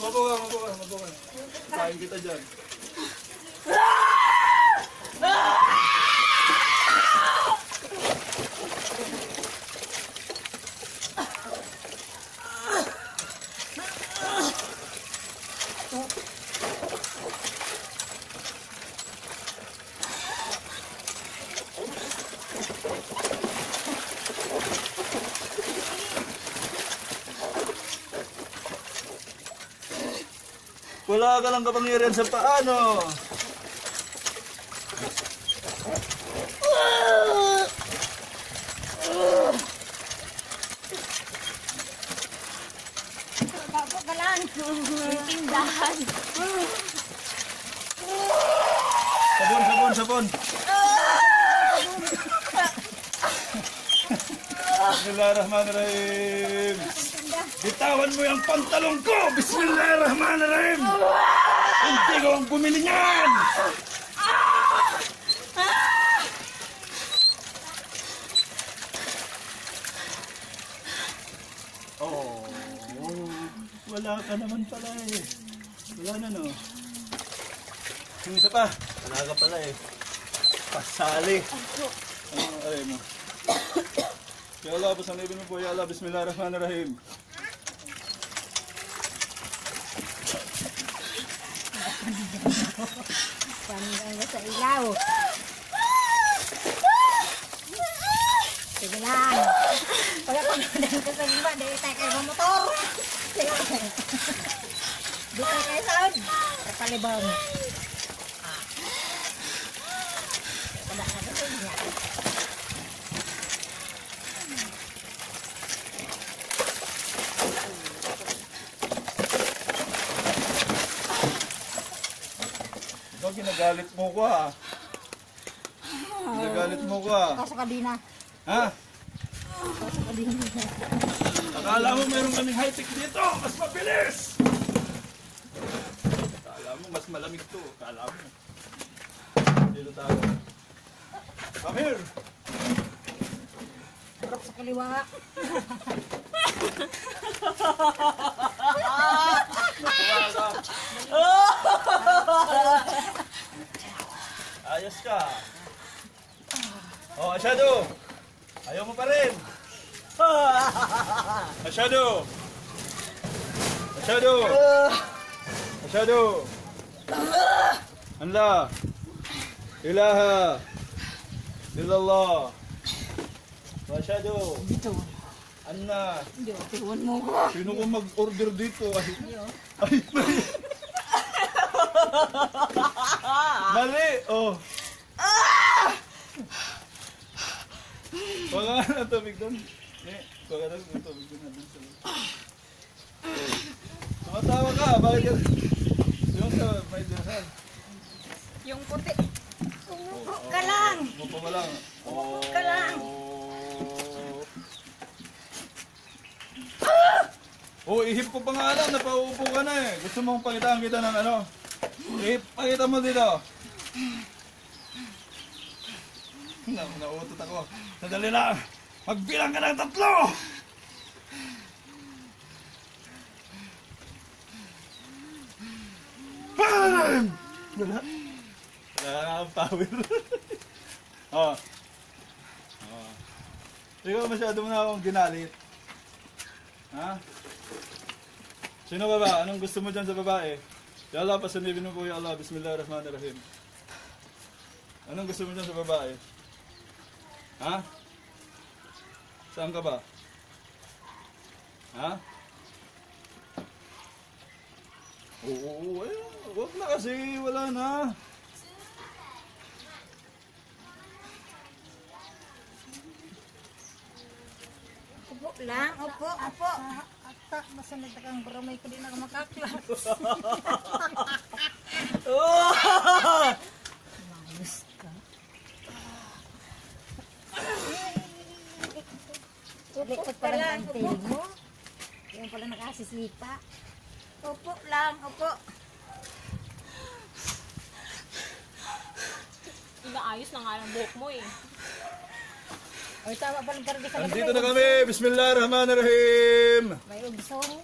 Mabuka. Kain kita dyan. Wala ka lang kapangyarihan sa paano. Bago ka lang. Tindahan. Sabon. Bismillahirrahmanirrahim. Bitawan mo yung pantalong ko! Bismillahirrahmanirrahim! Hindi ko ang bumili niyan! Oh, wala ka naman pala eh. Wala na no. Yung isa pa, wala ka pala eh. Pasali. Ano, aray mo. Ya Allah, pasanibin mo po, Ya Allah, Bismillahirrahmanirrahim. Panggang sa ilaw. Sige lang. Pagkakundan ka sa iba, dahil tayo kayo ng motor. Sige. Di tayo kayo sound. Kapalibang. Pada na ito niya. Ginagalit mo ko ha. Ginagalit mo ko ha. Kaso kadina. Ha? Kaso kadina. Akala mo meron kaming high-tech dito. Mas mabilis. Akala mo mas malamig to. Akala mo. Dito tayo. Come here. Harap sa kaliwa. Ayos ka. Oh, Shadow. Ayaw mo pa rin. Shadow. Allah. Ilaha. Illallah. Shadow. Dito. Anna. Tiwan mo ko. Sino ko mag-order dito? Ay. Mali! Oh! Wala nga na tubig doon. Wala nga na tubig doon. Tumatawa ka! Bakit yan? Yung sa may dasal. Yung puti. Umupo ka lang. Umupo ka lang. Umupo ka lang. Oh, ihip ko pa nga lang. Napaupo ka na eh. Gusto mong pakitaan kita ng ano? Ihip, pakita mo dito. Nauutot ako. Sadali lang. Magbilang ka ng 3! Wala. Wala nga ang power. Oh. Ikaw masyado mo na akong ginalit. Ha? Sino ba ba? Anong gusto mo dyan sa babae? Ya Allah, pasanibin mo po, Ya Allah. Bismillahirrahmanirrahim. Anong gusto mo dyan sa babae? Ha? Saan ka ba? Ha? Oo, wag na kasi. Wala na. Upo lang. Upo. Ata, masunod na kang baramay ko din na makaklas. Malis ka. Likot pa lang ang tilig mo. Yung pala nakasisipa. Upo lang, upo. Inaayos na nga ng buhok mo eh. Ay, tama pa lang karga sa Andito na kami. Bismillahirrahmanirrahim. May ugsong.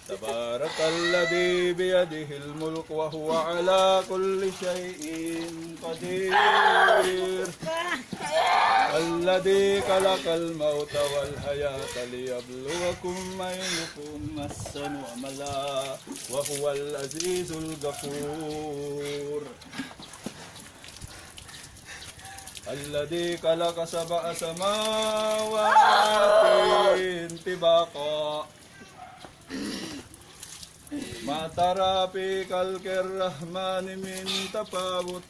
تبارك الذي بيده الملك وهو على كل شيء قدير الذي خلق الموت والحياة ليبلوكم أيكم أحسن عملا وهو العزيز الغفور الذي خلق 7 سماوات طباقا ما ترى في خلق الرحمن من تفاوت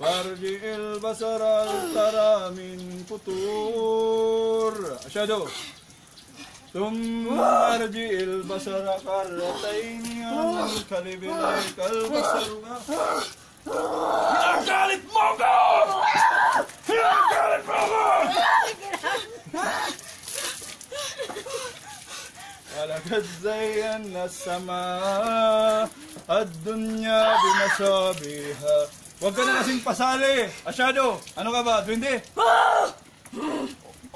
فارجع البصر هل ترى من فطور أشهد ثم ارجع البصر كرتين ينقلب إليك البصر يا خالد موجود يا خالد موجود ولقد زينا السماء الدنيا بمصابيح. Huwag ka na kasing pasali. Asyado, ano ka ba? 20?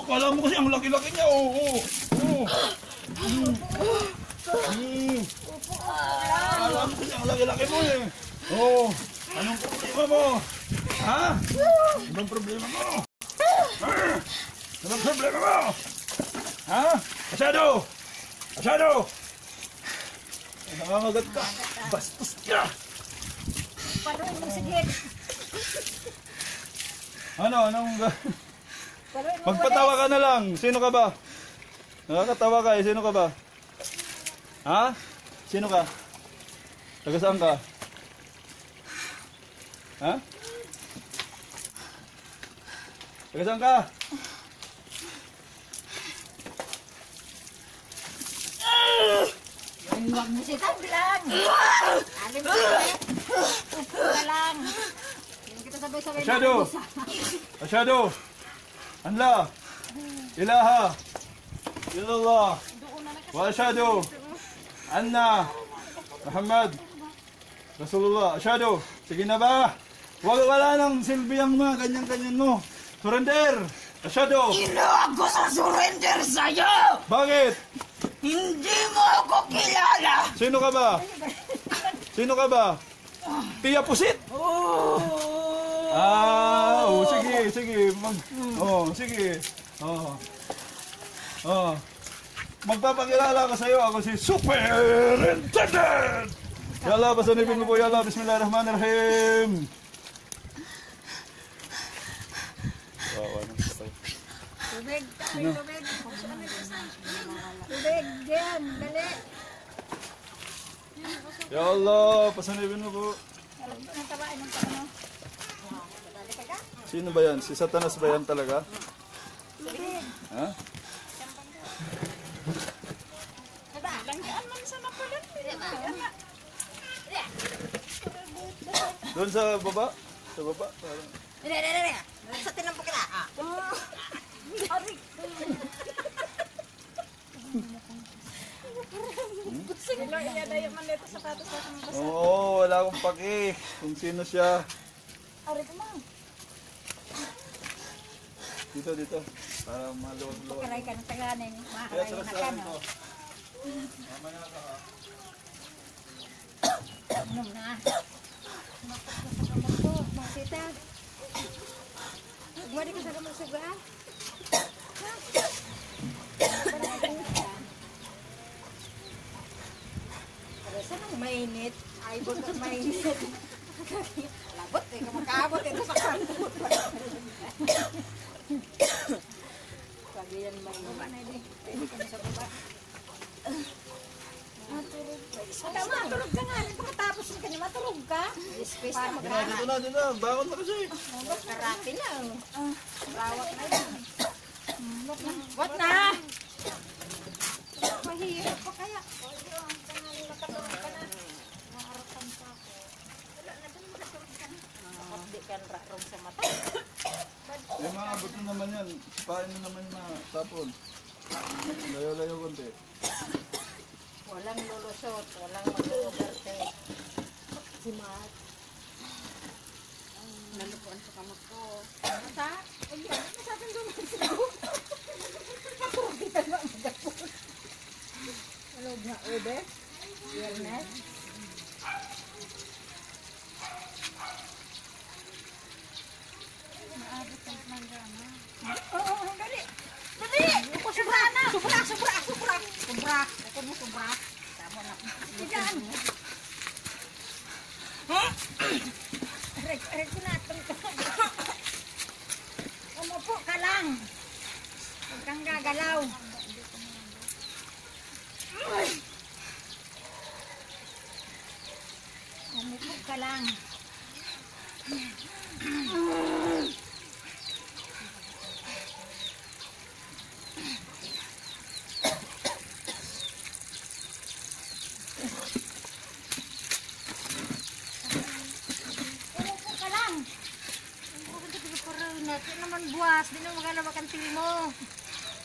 Akala mo kasi ang laki-laki niya. Akala mo kasi ang laki-laki mo eh. Anong problema mo? Ha? Anong problema mo? Anong problema mo? Ha? Asyado! Asyado! Nangangagat ka. Bastos ka. Paruin mo sige. Anong... Paruin mo Magpatawa ka na lang. Sino ka ba? Nakakatawa ka eh. Sino ka ba? Ha? Sino ka? Taga saan ka? Ha? Taga saan ka? Huwag mo si Taglang. Alim mo upo ka lang. Hindi kita sabay-sabay Asyado! Asyado! Anla! Ilaha! Ilallah! Wa asyado! Anna! Muhammad! Rasulullah! Asyado! Sige na ba? Wala nang silbi ang mga ganyan-ganyan mo. Surrender! Asyado! Hindi ako surrender sa'yo! Bakit? Hindi mo ako kilala! Sino ka ba? Sino ka ba? Tia Pusit? Sige, sige. Sige. Magpapakilala ka sa'yo. Ako si Superintendent! Ya Allah, pasanipin mo po. Ya Allah, bismillahirrahmanirrahim. Tubig, tubig. Tubig, diyan, dali. Ya Allah, pasanipin mo po. Alam ko nang tabain ng pano. Dali ka ka? Sino ba yan? Si Satanas ba yan talaga? Tubig. Ha? Langgaan man sa napulit. Doon sa baba? Sa baba? Dali. Sa tinampo kita. Arik. Sino inadayo man dito sa tatos sa mga basa. Oo, wala akong paki kung sino siya. Arik mo. Dito. Para maluwag-luwag. Karay ka ng taganin. Kaya Makaray na ka, sarasahan no? ko. Mamaya ka ha. Inom na. Makapag sa mga tita. Huwag ka sa kamang suga. Saan ang mainit? Ay, buto mainit. Labot eh, kamakabot ito sa kanto. Sabi yan mainit. Baba na ito. Pwede ka na sa baba. Matulog ka. Tama, matulog ka nga. Pagkatapos ng kanya, matulog ka. Space na magkakaroon. Dito na. Bakit na kasi? Karate na. Rawak na yun. What na? Mahirap pa kaya. Nakatulog ka na. Nakarapan pa ako. Wala na doon, makatulog ka na. Hindi ka nararong sa mata. Eh mga buto naman yan. Sipain mo naman na tapon. Layo-layo konti. Walang lulusot, walang mag-overte. Si Matt. Nalupuan sa kamot ko. Mata? Ay, masasabing lumusot. Matulog ka na magapon. Ano Huwag na ube. Yernes. Oo, dali. Dali! Sobra na! Sobra! Ako mo sobra. Tama na. Diyan. Aray ko na. Umupo ka lang. Huwag kang gagalaw. Umupo ka lang. Umupo ka lang. Ito naman buwas. Di naman magalawa kang tili mo.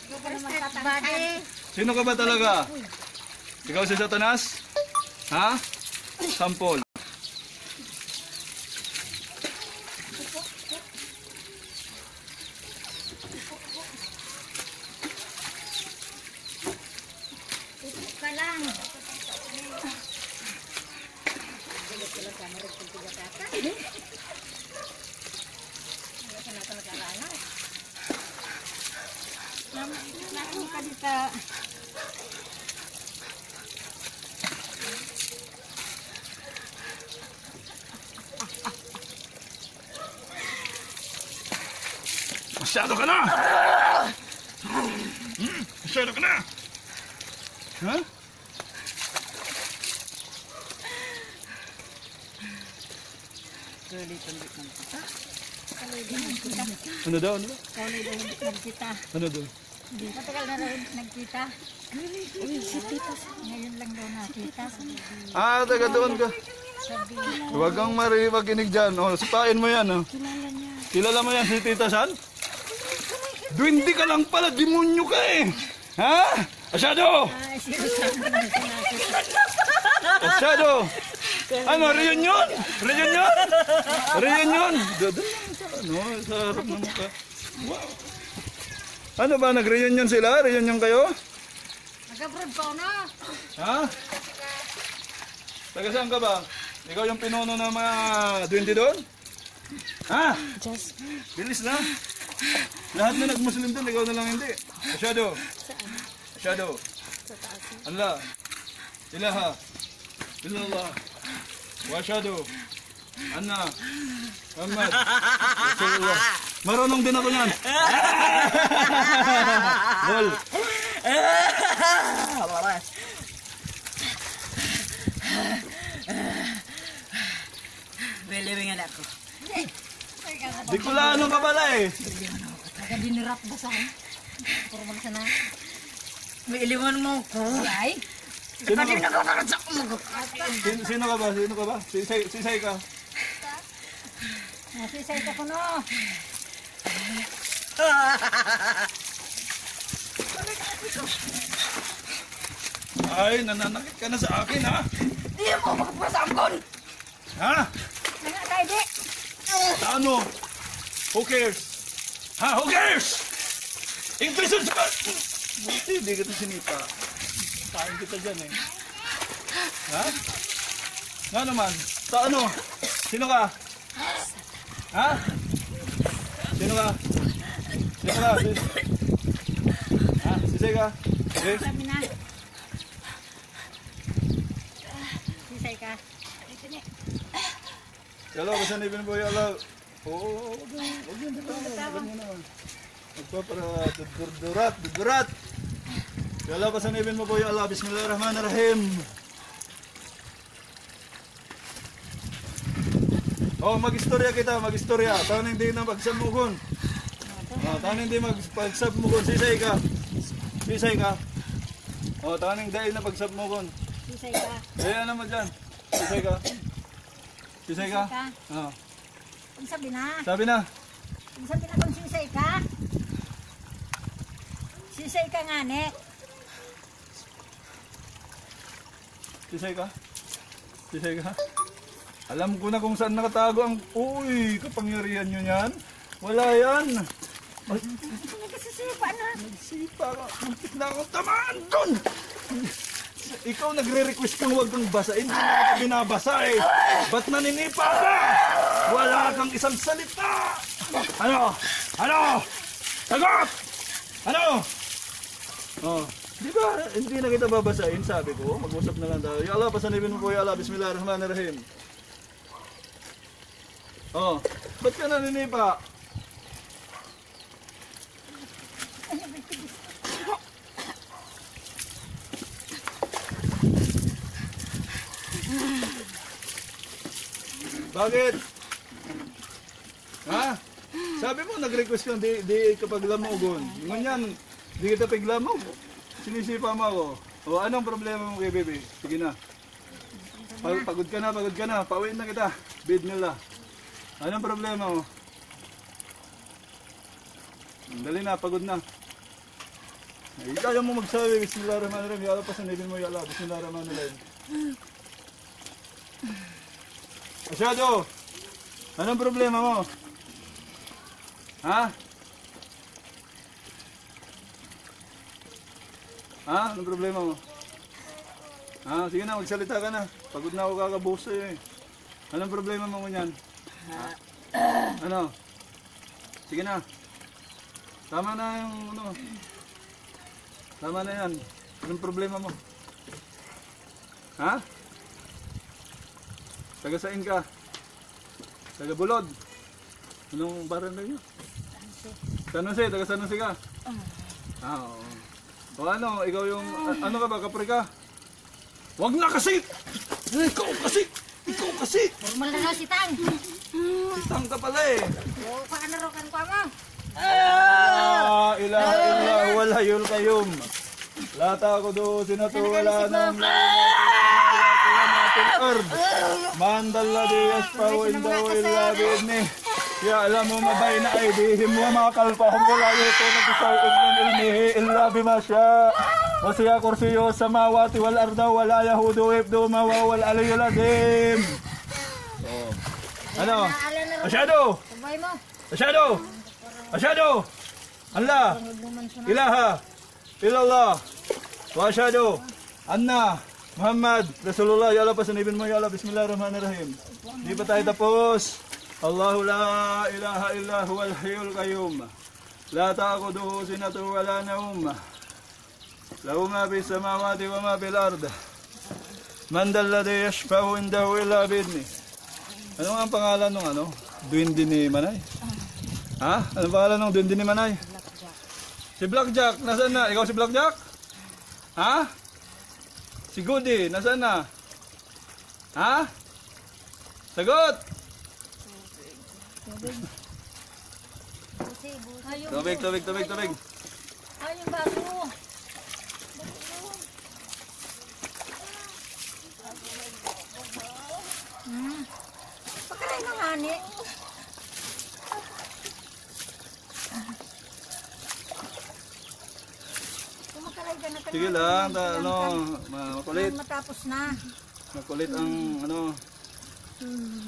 Hindi ka naman tatangkad. Sino ka ba talaga? Ikaw si Satanas? Ha? Sampol. Umupo ka lang. Naku ka dito. Masyado ka na! Masyado ka na! Ha? Ano daw? Ano daw? Kaulit daw hindi nagkita. Ano daw? Hindi matagal na rin nagkita. Uy, si Tita. Ngayon lang daw nakita. Ah, taga doon ka. Huwag kang maripaginig dyan. O, sipain mo yan. Oh. Kilala niya. Kilala mo yan si Tita San? Duwindi ka lang pala, demonyo ka eh. Ha? Asyado! Ay, sinasabi na sinakit. Asyado! Ano, reunion? Reunion? Reunion? Doon lang sa harap ng mukha. Wow. Ano ba, nag-reunion sila? Reunion kayo? Nag-abroad pa na. Ha? Taga saan ka ba? Ikaw yung pinuno ng mga duwindi doon? Ha? Bilis na. Lahat na nag-Muslim doon, ikaw na lang hindi. Asyado. Asyado. Allah. Ilaha. Illallah. Wa asyado. Anna. Muhammad. Rasulullah. Marunong din ako yan. Bol. Beliwingan ako. Bicolano ka pala eh. Taga dinirap ba sa akin? Puro mo na sana. May iliwan mo ko. Ay, Sino ka? Nagkakaroon sa umago. Sino ka ba? Sino ka ba? Sisay ka. nasisay ka ko no. Ay, nananakit ka na sa akin ha? Di mo magpasangkon. Ha? Nangakay di. Ano? Who cares? Ha? Who cares? English sa ka! Buti, hindi kita sinita. Tain kita dyan eh. Ha? Nga naman? Sa ano? Sino ka? Ha? Sino ka? Sino ka? Ha? Sisay ka? Okay? Sabi na. Sisay ka. Ito niya. Yalo, basta na ibinboy, yalo. Oo, huwag yan, magpapara, dudurat. Yalo, basta na ibinboy, yalo. Bismillahirrahmanirrahim. Oh, mag-istorya kita, mag-istorya. Tahan hindi na magsamugon. Tahan hindi magsamugon. Sisay ka. Sisay ka. Oh, tahan hindi na pagsamugon. Sisay ka. Kaya naman dyan. Sisay ka. Sisay ka? Ka. Oo. Ang sabi na. Sabi na. Ang sabi na kung sisay ka. Sisay ka nga ne. Sisay ka? Sisay ka? Alam ko na kung saan nakatago ang... Uy, kapangyarihan nyo yan. Wala yan. Ay, Nagkasisipa na. nagsipa ka. Muntik na akong tamaan doon. ikaw nagre-request kang huwag kang basain. Hindi mo ka binabasa eh. Ba't naninipa ka? Wala kang isang salita. Ano? Ano? Sagot! Ano? Oh. Di ba, hindi na kita babasain, sabi ko. Mag-usap na lang tayo. Ya Allah, pasanibin mo po, ya Allah. Bismillahirrahmanirrahim. Oh, ba't ka naninipa? Bakit? Ha? Sabi mo, nag-request kang di kapag lamogon. Ngunyan, di kita piglamog. Sinisipa mo ako. O, anong problema mo kay baby? Sige na. Pagod ka na, pagod ka na. Pauwiin na kita. Bid nila. Anong problema mo? Dali na, pagod na. Ay, kaya mo magsabi, Bismillahirrahmanirrahim. Ya Allah, pasanibin mo, ya Allah. Bismillahirrahmanirrahim. Masyado! Anong problema mo? Ha? Ha? Anong problema mo? Ha? Sige na, magsalita ka na. Pagod na ako kakabuhos sa'yo eh. Anong problema mo kunyan? Ano? Sige na. Tama na yung ano. Tama na yan. Anong problema mo? Ha? Taga saan ka? Taga Bulod? Anong barangay nyo? San Jose, taga San Jose ka? Ah, oo. O ano, ikaw yung, ano ka ba, kapre ka? Wag na kasi! Ikaw kasi! Ikaw kasi! Formal na raw si Tang. Sitang ka pala eh. O, paanarokan ko mo. Ah, ilaha illallah wal hayyul qayyum. Lata ko do sinatu wala nam ard. Mandal ladhi yasfau indahu illa bi'idnih. Ya'lamu ma baina aydihim wa ma khalfahum wa la yuhituna bi shay'in min ilmihi illa bima syaa. Wasi'a kursiyyuhu samawati wal arda wa la yahudu hifdhuhuma wa huwal aliyyul azim. Oh. Ano? Masyado! Sabay mo. Masyado! Masyado! Allah! Ilaha! Ilallah! Wa asyhadu anna Muhammad Rasulullah. Ya Allah, pasanibin mo, ya Allah. Bismillahirrahmanirrahim. Di pa tayo tapos. Allahu la ilaha illa huwal hayyul qayyum. La ta'khudhuhu sinatun wa la nawm. Lahu ma bis samawati wa ma bil ard. Man dhal ladhi yashfa'u indahu illa bi'idhnih. Ano ang pangalan ng ano? Duwende ni Manay? Ha? Ano ang pangalan ng duwende ni Manay? Si Blackjack, nasaan na? Ikaw si Blackjack? Ha? Si Goody, nasaan na? Ha? Sagot! Tubig, tubig, tubig, tubig. Ay, yung baso. Pagkalay ng hani. Kumakalay ka na. Sige lang, ano, makulit. Matapos na. Makulit ang ano.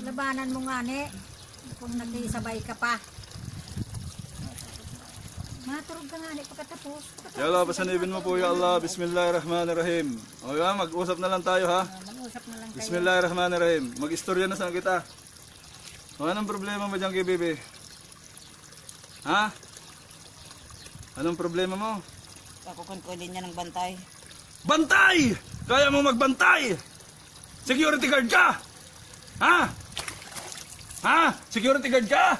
Labanan mo nga ni. Kung nakisabay ka pa. Maturog ka nga ni pagkatapos. Ya Allah, pasanibin mo po, ya Allah. Bismillahirrahmanirrahim. O yan, mag-usap na lang tayo ha. Mag-usap na lang kayo. Bismillahirrahmanirrahim. Mag-istorya na sa kita. O anong problema mo dyan kay Bibi? Ha? Anong problema mo? Kakukunkulin niya ng bantay. Bantay! Kaya mo magbantay! Security guard ka! Ha? Ha? Security guard ka?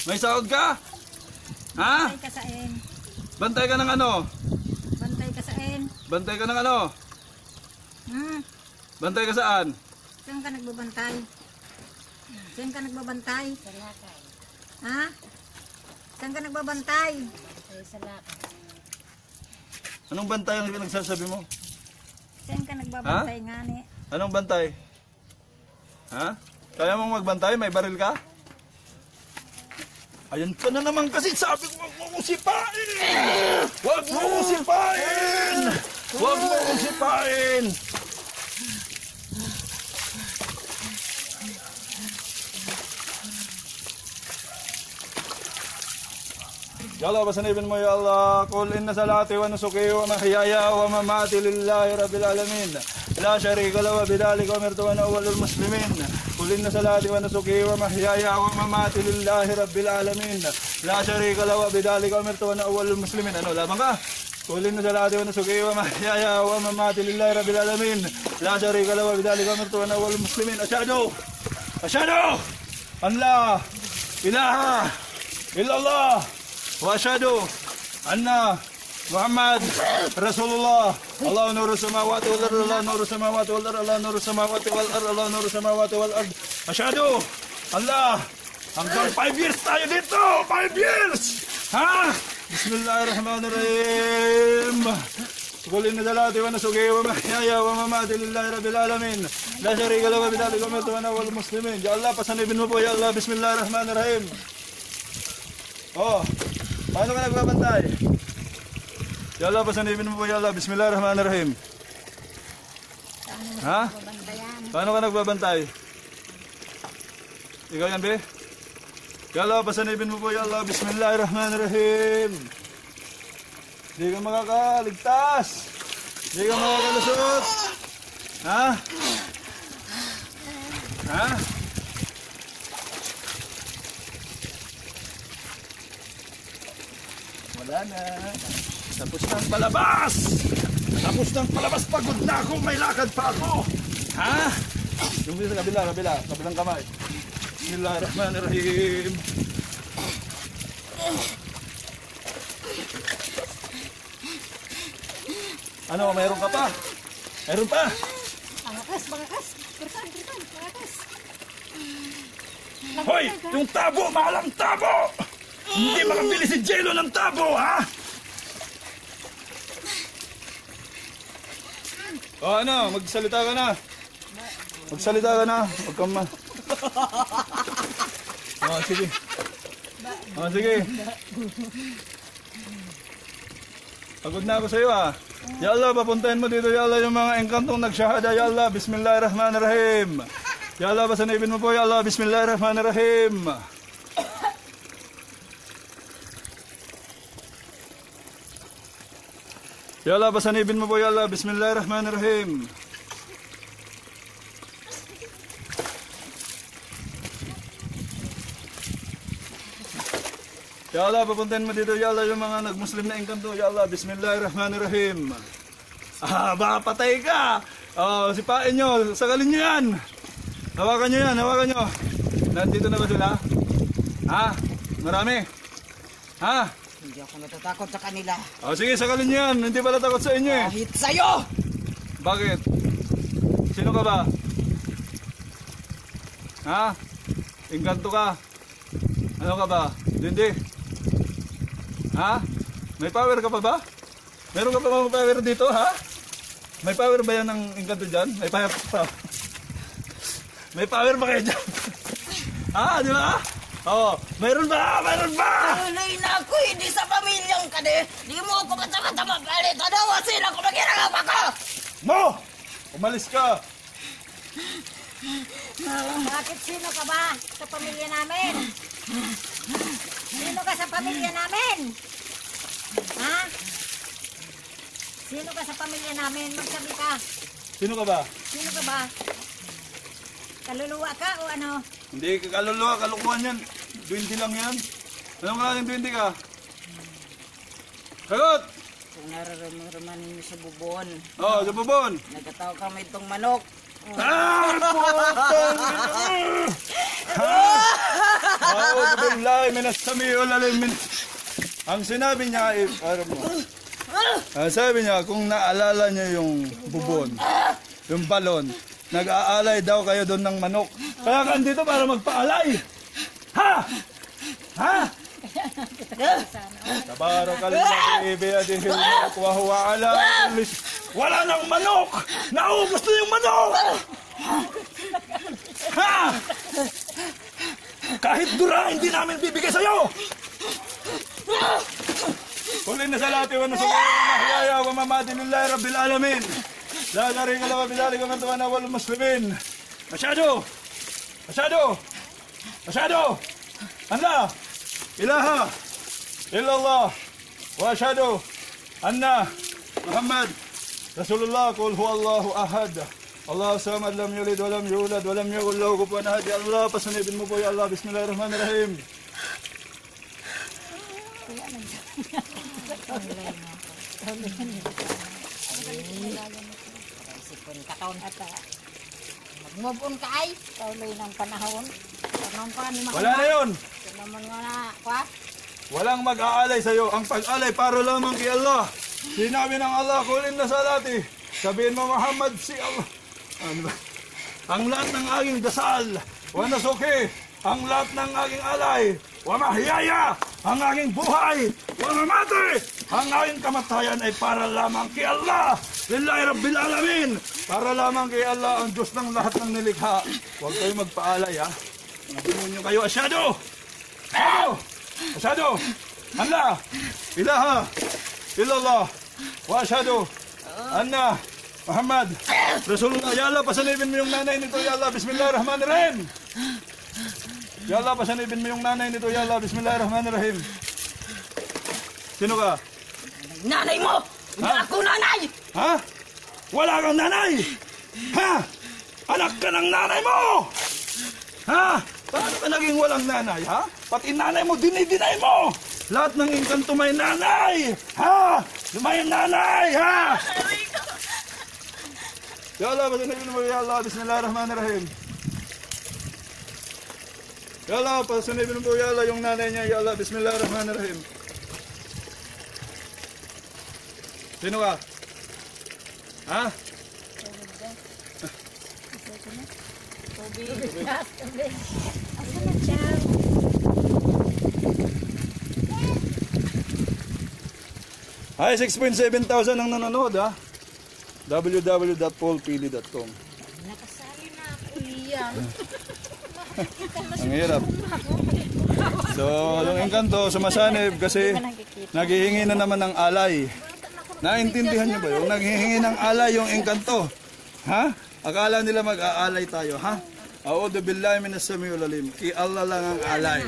May sahod ka? Ha? Bantay ka sa en. Bantay ka ng ano? Bantay ka sa en. Bantay ka ng ano? Bantay ka saan? Saan ka nagbabantay? Saan ka nagbabantay? Sa lakay. Ha? Saan ka nagbabantay? Sa lakay. Anong bantay ang pinagsasabi mo? Saan ka nagbabantay nga ni? Anong bantay? Ha? Kaya mong magbantay? May baril ka? Ayan ka na naman kasi sabi ko, huwag mo kong sipain! Huwag mo kong sipain! Huwag mo kong sipain! Ya Allah, pasanibin mo, Ya Allah. Qul inna salati wa nusuki wa mahyaya wa mamati lillahi rabbil alamin. La sharika lahu wa bidhalika umirtu wa ana awwalul muslimin. Qul inna salati wa nusuki wa mahyaya wa mamati lillahi rabbil alamin. La sharika lahu wa bidhalika umirtu wa ana awwalul muslimin. Ano, lamang ka? Qul inna salati wa nusuki wa mahyaya wa mamati lillahi rabbil alamin. La sharika lahu wa bidhalika umirtu wa ana awwalul muslimin. Asyhadu an la ilaha illallah wa asyhadu anna Muhammad Rasulullah. Allah nuru samawati wal ard, Allah nuru samawati wal ard, Allah nuru samawati wal ard, Allah nuru samawati wal ard. Asyhadu Allah. Hanggang 5 years tayo dito. 5 years. Ha? Bismillahirrahmanirrahim. Qul inna salati wa nusuki wa mahyaya wa mamati lillahi rabbil alamin. La syarika lahu wa bidhalika umirtu wa ana awwalul muslimin. Ya Allah, pasanibin mo po, Ya Allah. Bismillahirrahmanirrahim. Oh, paano ka nagbabantay? Ya Allah, pasanibin mo po, Ya Allah. Bismillahirrahmanirrahim. Ha? Paano ka nagbabantay? Ikaw yan, be? Ya Allah, pasanibin mo po, Ya Allah. Bismillahirrahmanirrahim. Hindi ka makakaligtas. Hindi ka makakalusot. Ha? Ha? Wala na. Tapos ng palabas. Tapos ng palabas. Pagod na ako. May lakad pa ako. Ha? Yung sa kabila. Kabilang kamay. Bismillahirrahmanirrahim. Ano, mayroon ka pa? Mayroon pa? Bangakas. Kursan, bangakas. Hoy! Yung tabo! Mahalang tabo! Hindi makabili si Jello ng tabo, ha? O ano, magsalita ka na. Magsalita ka na. Huwag kang ma... O, sige. O, sige. Pagod na ako sa'yo, ha? Ya Allah, papuntahin mo dito, Ya Allah, yung mga engkantong nagsyahada, Ya Allah, Bismillahirrahmanirrahim. Ya Allah, pasanibin mo po, Ya Allah, Bismillahirrahmanirrahim. Ya Allah, pasanibin mo po, Ya Allah, Bismillahirrahmanirrahim. Ya Allah, papuntahin mo dito, Ya Allah, yung mga nag-Muslim na engkanto, Ya Allah, Bismillahirrahmanirrahim. Ah, baka patay ka. Oh, sipain nyo, sagalin nyo yan. Hawakan nyo yan, hawakan nyo. Nandito na ba sila? Ha? Marami? Ha? Hindi ako natatakot sa kanila. Oh, sige, sagalin nyo yan. Hindi pala takot sa inyo eh. Kahit sa'yo! Bakit? Sino ka ba? Ha? Engkanto ka? Ano ka ba? Hindi. Ha? May power ka pa ba? Meron ka pa mga power dito, ha? May power ba yan ng engkanto dyan? May power pa. May power ba kayo dyan? Ha? Di ba? Oo. Meron ba? Meron ba? Tunay na ako, hindi sa pamilyang ka de. Di mo ako kata-kata magalit. Ano, sila ko mag-irangap ako! Mo! Umalis ka! Bakit sino ka ba sa pamilya namin? Sino ka sa pamilya namin? Ha? Sino ka sa pamilya namin? Magsabi ka. Sino ka ba? Sino ka ba? Kaluluwa ka o ano? Hindi ka kaluluwa, kalukuhan yan. 20 lang yan. Anong klaseng 20 ka? Sagot! Kung nararamdaman mo sa bubon, Oo, sa bubon. nagkataw kami itong manok. Ah! Putang! A'udhu billahi minas sami'il alim. Ang sinabi niya ay, sabi niya, kung naalala niyo yung bubon, yung balon, nag-aalay daw kayo doon ng manok. Kaya ka andito para magpaalay. Ha? Ha? Tabarok kalimang ibig at ihilma at wahuwa ala. Wala nang manok! Naubos na yung manok! Ha? Kahit dura, hindi namin bibigay sa'yo! Kulin na sa lati wa nasuwa wa mahyaya wa mamati lillahi rabbil alamin. La sharika lahu wa bidzalika umirtu wa ana awwalul muslimin. Asyhadu an la ilaha illallah wa asyhadu anna Muhammad Rasulullah. Qul huwallahu ahad. Allahu samad, lam yalid wa lam yulad wa lam yakul lahu kufuwan ahad. Ya Allah, pasunibin mo po ya Allah. Bismillahirrahmanirrahim. Sipon kataon at mag-move ka ay tuloy ng panahon. Panahon pa ni Wala na yun. naman nga na, kwa? Walang mag-aalay sa iyo. Ang pag-alay para lamang kay Allah. Sinabi ng Allah, kulin na salati. Sabihin mo, Muhammad, si Allah. Ano ba? Ang lahat ng aking dasal, wa nasuki, ang lahat ng aking alay, wa mahiyaya, ang aking buhay, wa mamati, ang aking kamatayan ay para lamang kay Allah. Lillahi Rabbil Alamin. Para lamang kay Allah, ang Diyos ng lahat ng nilikha. Huwag kayo magpaalay, ha? Nabimun nyo kayo, asyado! Asyado! Asyado! Allah! Ilaha! Illallah! Wa asyado! Anna! Muhammad! Rasulullah! Ya Allah, pasanibin mo yung nanay nito, Ya Allah! Bismillahirrahmanirrahim! Ya Allah, pasanibin mo yung nanay nito, Ya Allah! Bismillahirrahmanirrahim! Sino ka? Nanay mo! Hindi Ha? ako nanay! Ha? Wala kang nanay! Ha? Anak ka ng nanay mo! Ha? Paano ka naging walang nanay, ha? Pati nanay mo, dinay mo! Lahat ng engkanto may nanay! Ha? May nanay, ha? Ya Allah, pasanibin mo, Ya Allah, Bismillahirrahmanirrahim. Ya Allah, pasanibin mo, Ya Allah, yung nanay niya, Ya Allah, Bismillahirrahmanirrahim. Sino ka? Ha? Asa na siya? Ay, 6.7 thousand ang nanonood, ha? www.paulpili.com. Nakasali na ako iyan. Ang hirap. So, yung engkanto, sumasanib kasi naghihingi na naman ng alay. Naintindihan niyo ba yun? Naghihingi ng alay yung engkanto. Ha? Akala nila mag-aalay tayo, ha? A'udhu billahi minas samiul alim. I-Allah lang ang alay.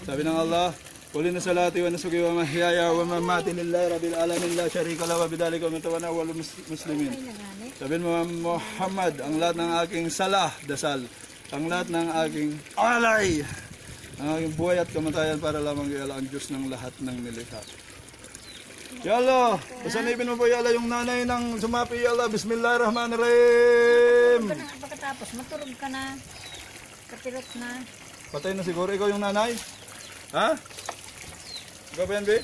Sabi ng Allah, Qul inna salati wa nusuki wa mahyaya wa mamati lillahi rabbil alamin la syarika lahu wa bidzalika umirtu wa ana awwalul muslimin. Sabi mo, Muhammad, ang lahat ng aking salah, dasal, ang lahat ng aking alay, ang aking buhay at kamatayan para lamang kay Allah, ang Diyos ng lahat ng nilikha. Ya Allah, pasanibin mo po Ya Allah yung nanay ng sumapi, Ya Allah, Bismillahirrahmanirrahim. Pagkatapos matulog ka na. Kapilot na. Patay na siguro ikaw yung nanay? Ha? Ikaw ba yan, Be?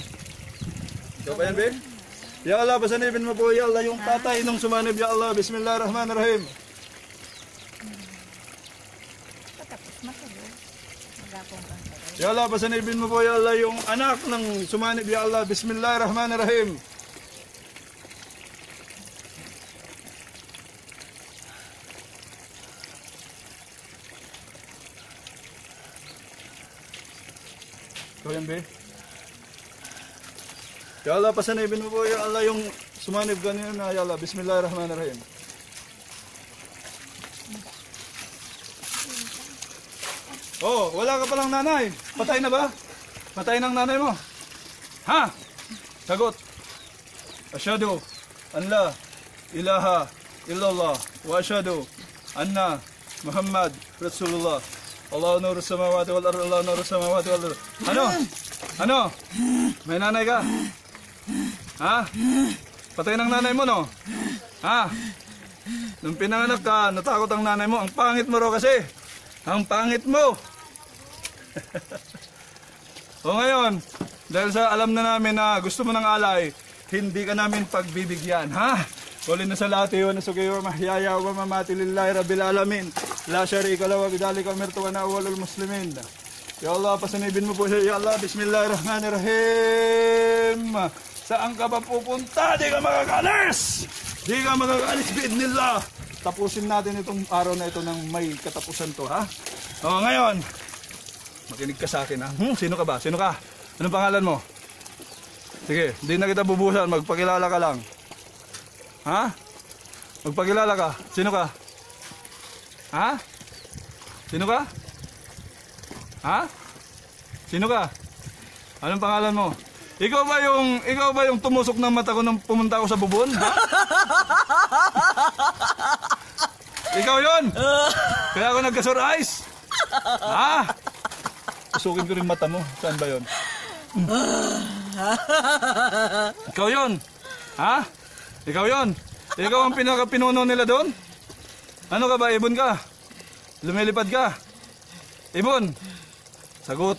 Ikaw ba yan, Be? Ya Allah, pasanibin mo po, Ya Allah, yung tatay nung sumanib, Ya Allah, Bismillahirrahmanirrahim. Pagkatapos matulog. Magapong kang tagay. Ya Allah, pasanibin mo po, Ya Allah, yung anak ng sumanib, Ya Allah, Bismillahirrahmanirrahim. Ikaw yan, Be? Ya Allah, pasanibin mo po, Ya Allah, yung sumanib kanina, Ya Allah, Bismillahirrahmanirrahim. Oh, wala ka palang nanay. Patay na ba? Patay ng nanay mo? Ha? Sagot. Asyhadu an la ilaha illallah wa asyhadu anna Muhammad Rasulullah. Allahu nuru samawati wal ardh, Allahu nuru samawati wal ardh. Ano? Ano? May nanay ka? Ha? Patay ng nanay mo, no? Ha? Nung pinanganak ka, natakot ang nanay mo. Ang pangit mo raw kasi. Ang pangit mo. O ngayon, dahil sa alam na namin na gusto mo ng alay, hindi ka namin pagbibigyan, ha? Qul inna salati wa nusuki wa mahyaya wa mamati lillahi rabbil alamin. La syarika lahu wa bidzalika umirtu wa ana awwalul muslimin. Ya Allah, pasanibin mo po siya. Ya Allah, Bismillahirrahmanirrahim. Saan ka ba pupunta? Di ka makakalis! Di ka makakalis, biidnillah. Tapusin natin itong araw na ito ng may katapusan to, ha? O, ngayon, makinig ka sa akin, ha? Sino ka ba? Sino ka? Anong pangalan mo? Sige, hindi na kita bubusan. Magpakilala ka lang. Ha? Magpakilala ka. Sino ka? Ha? Sino ka? Ha? Sino ka? Anong pangalan mo? Ikaw ba yung tumusok ng mata ko nang pumunta ako sa bubon? Ha? Ikaw yun? Kaya ako nagka-surprise? Ha? Tusukin ko rin mata mo. Saan ba yun? Ikaw yun? Ha? Ikaw yun? Ikaw ang pinaka-pinuno nila doon? Ano ka ba? Ibon ka? Lumilipad ka? Ibon? Sagot.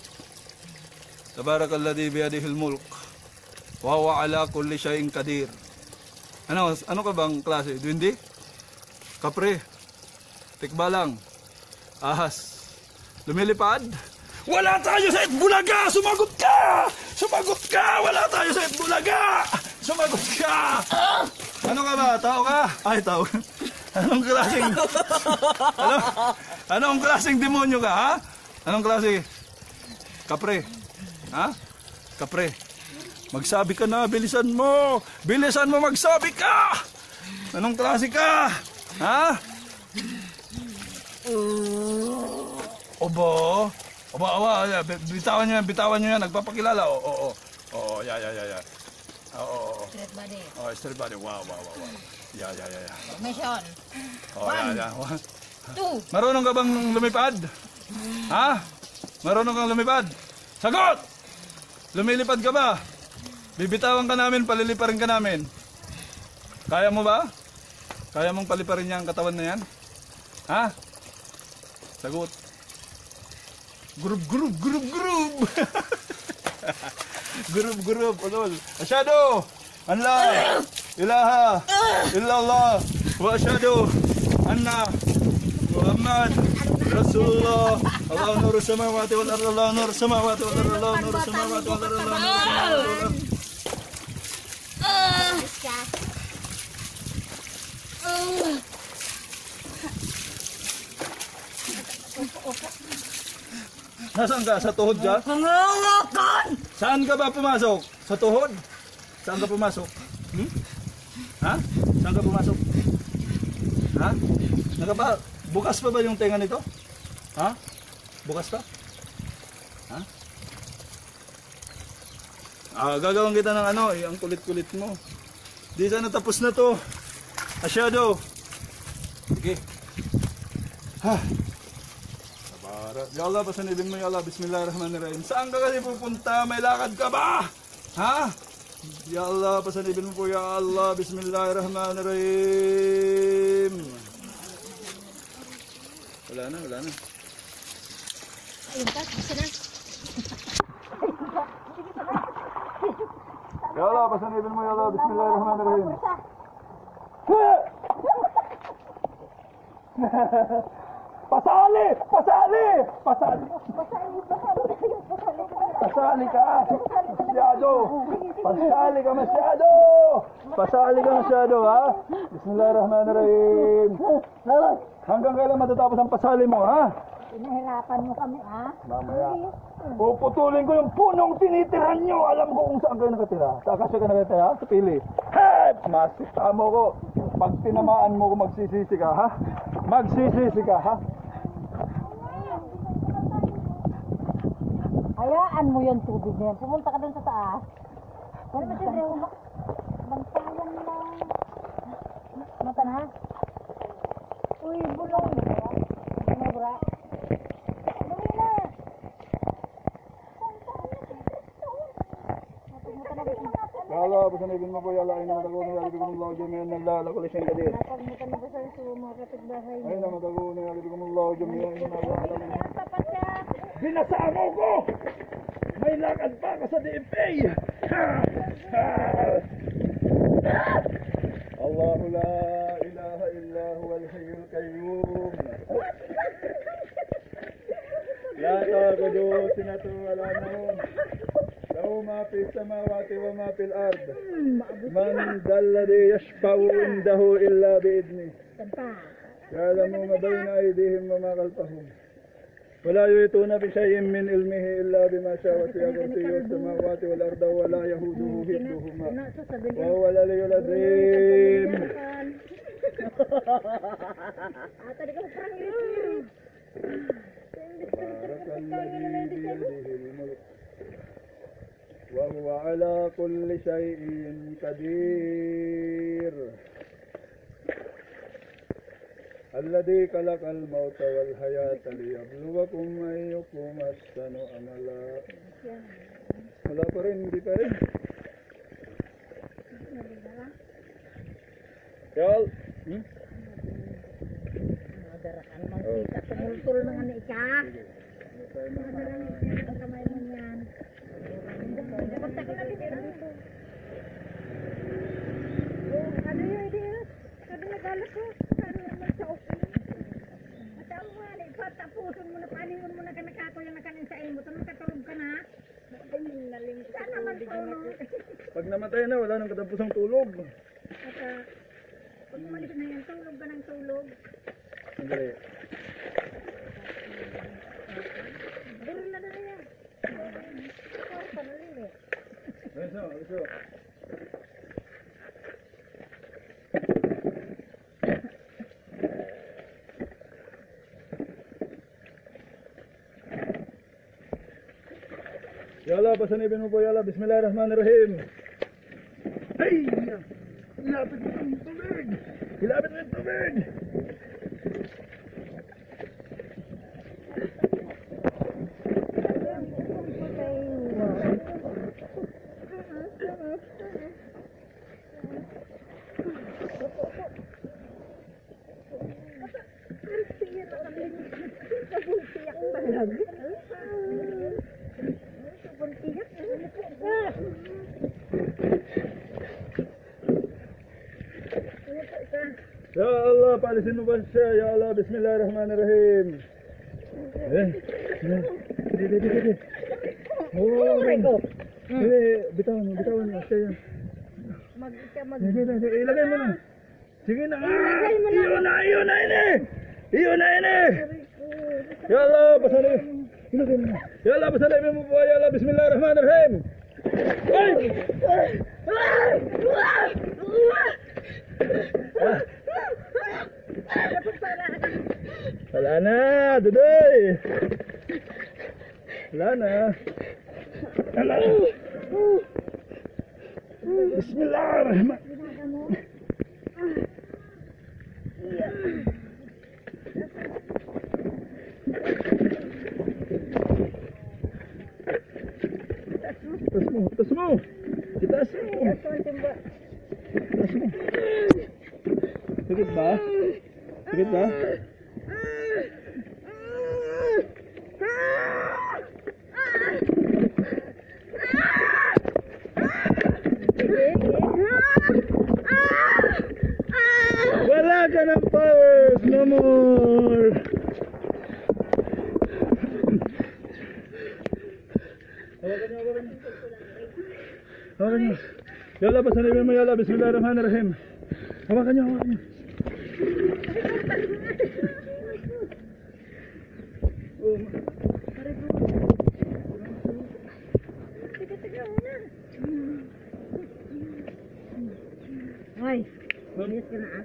Tabarakalladhi biyadihil mulk. Wa huwa ala kulli shay'in qadir. Ano ka bang klase? Duwindi? Kapre? Tikbalang? Ahas? Lumilipad? Wala tayo sa Itbulaga! Sumagot ka! Sumagot ka! Wala tayo sa Itbulaga! Sumagot ka! Ano ka ba? Tao ka? Ay, tao ka. Anong klaseng... Anong klaseng demonyo ka, ha? Anong klase? Kapre? Ha? Kapre? Magsabi ka na, bilisan mo! Bilisan mo magsabi ka! Anong klase ka? Ha? Obo? Oba, bitawan nyo yan, nagpapakilala. Oo, ya. Oo. Street body. Oh, street body. Wow. Ya. Mission. Oh, ya. 2. Marunong ka bang lumipad? Ha? Marunong kang lumipad? Sagot! Lumilipad ka ba? Bibitawan ka namin, paliliparin ka namin. Kaya mo ba? Kaya mong paliparin niya ang katawan na yan? Ha? Sagot. Group. Group. Ulol. Asyado! Allah! Ilaha! Illallah! Wa asyado! Anna! Muhammad! Rasulullah! Allah nuru samawati wal ardi! Allah nuru samawati wal ardi! Allah nuru samawati wal ardi! Allah nuru samawati wal ardi! Nasaan ka? Sa tuhod ka? Pangangakan! Saan ka ba pumasok? Sa tuhod? Saan ka pumasok? Ha? Saan ka pumasok? Ha? Bukas pa ba yung tenga nito? Ha? Bukas pa? Ha? Gagawin kita ng ang kulit-kulit mo. Di sana tapos na to. Asyado. Sige. Ha? Ya Allah, pasanibin mo ya Allah. Bismillahirrahmanirrahim. Saan ka kasi pupunta? May lakad ka ba? Ha? Ya Allah, pasanibin mo po ya Allah. Bismillahirrahmanirrahim. Wala na. Ayun pa, isa na. Ya Allah, pasanibin mo ya Allah. Bismillahirrahmanirrahim. Pasali ka! Pasali ka masyado, ha? Bismillahirrahmanirrahim. Hanggang kailan matatapos ang pasali mo, ha? Pinahirapan mo kami, ha? Mamaya. Puputulin ko yung punong tinitiran nyo. Alam ko kung saan kayo nakatira. Sa Akasya ka nakatira, sa Pili. Hey! Masita mo ko. Pag tinamaan mo ko, magsisisi ka, ha? Magsisisi ka, ha? Hayaan mo yung tubig na yan. Pumunta ka dun sa taas. Wala masyadong bantayan lang. Mata na? Uy, bulong. Sumabra. Dumi na. Ya Allah, pasanibin mo po ya Allah. Ay namatago na yalibigong Allah. Jami'an naglalakuli siyang kadir. Napagmuta na ba sa mga kapitbahay Ay namatago na yalibigong Allah. Jami'an naglalakuli. Tapat ka. Binasamo ko! May lakad pa ka sa DFA! Allahu la ilaha illa huwal hayyul qayyum. La ta'budu sinatu wa la nawm. Lahu ma fis samawati wa ma fil ard. Man dalladhi yashfa'u indahu illa bi'idnih. Ya'lamu ma bayna aydihim wa ma khalfahum. ولا يحيطون بشيء من علمه إلا بما شاء وسع كرسيه السماوات والأرض ولا يئوده حفظهما وهو العلي العظيم. تبارك الذي بيده الملك وهو على كل شيء قدير الذي خلق الموت والحياة ليبلوكم أيكم أحسن عملا. Wala pa rin, hindi pa rin. Yol! Madarakan mang kita. Tumultul na nga ni Ika. Madarakan ang kamay mo yan. Punta ko na dito. Ano yun, hindi yun? Sabi nagalas ko. Ano naman sa open? At ang wala, ipatapusin mo na, paningon mo na ka nakako yung nakanin sa imo. Tama katulog ka na. Saan naman tulog? Pag namatay na, wala nang katapusang tulog. At pag umalis na yan, tulog ka ng tulog. Sandali. Duro na yan. Panalili. Aliso. Ya Allah, pasanibin mo po ya Allah. Bismillahirrahmanirrahim. Ay! Hilapit mo yung tubig! Hilapit mo yung tubig! Ya Allah, paalisin mo ba siya? Ya Allah, bismillahirrahmanirrahim. Dede. Oh, bitawan mo siya yan. Ilagay mo na. Sige na. Iyon na ini. Ya Allah, pasanibin. Ilagay mo na. Ya Allah, pasanibin mo po. Ya Allah, bismillahirrahmanirrahim. Wala na, Dudoy. Wala na. Bismillahirrahmanirrahim. Tas mo. Itaas mo. Sakit ba? Wala ka ng powers, no more. Hawakan niyo. Yalla, pasanibin mo yalla. Bismillahirrahmanirrahim. Hawakan niyo. Hoy, bilis ka na ah.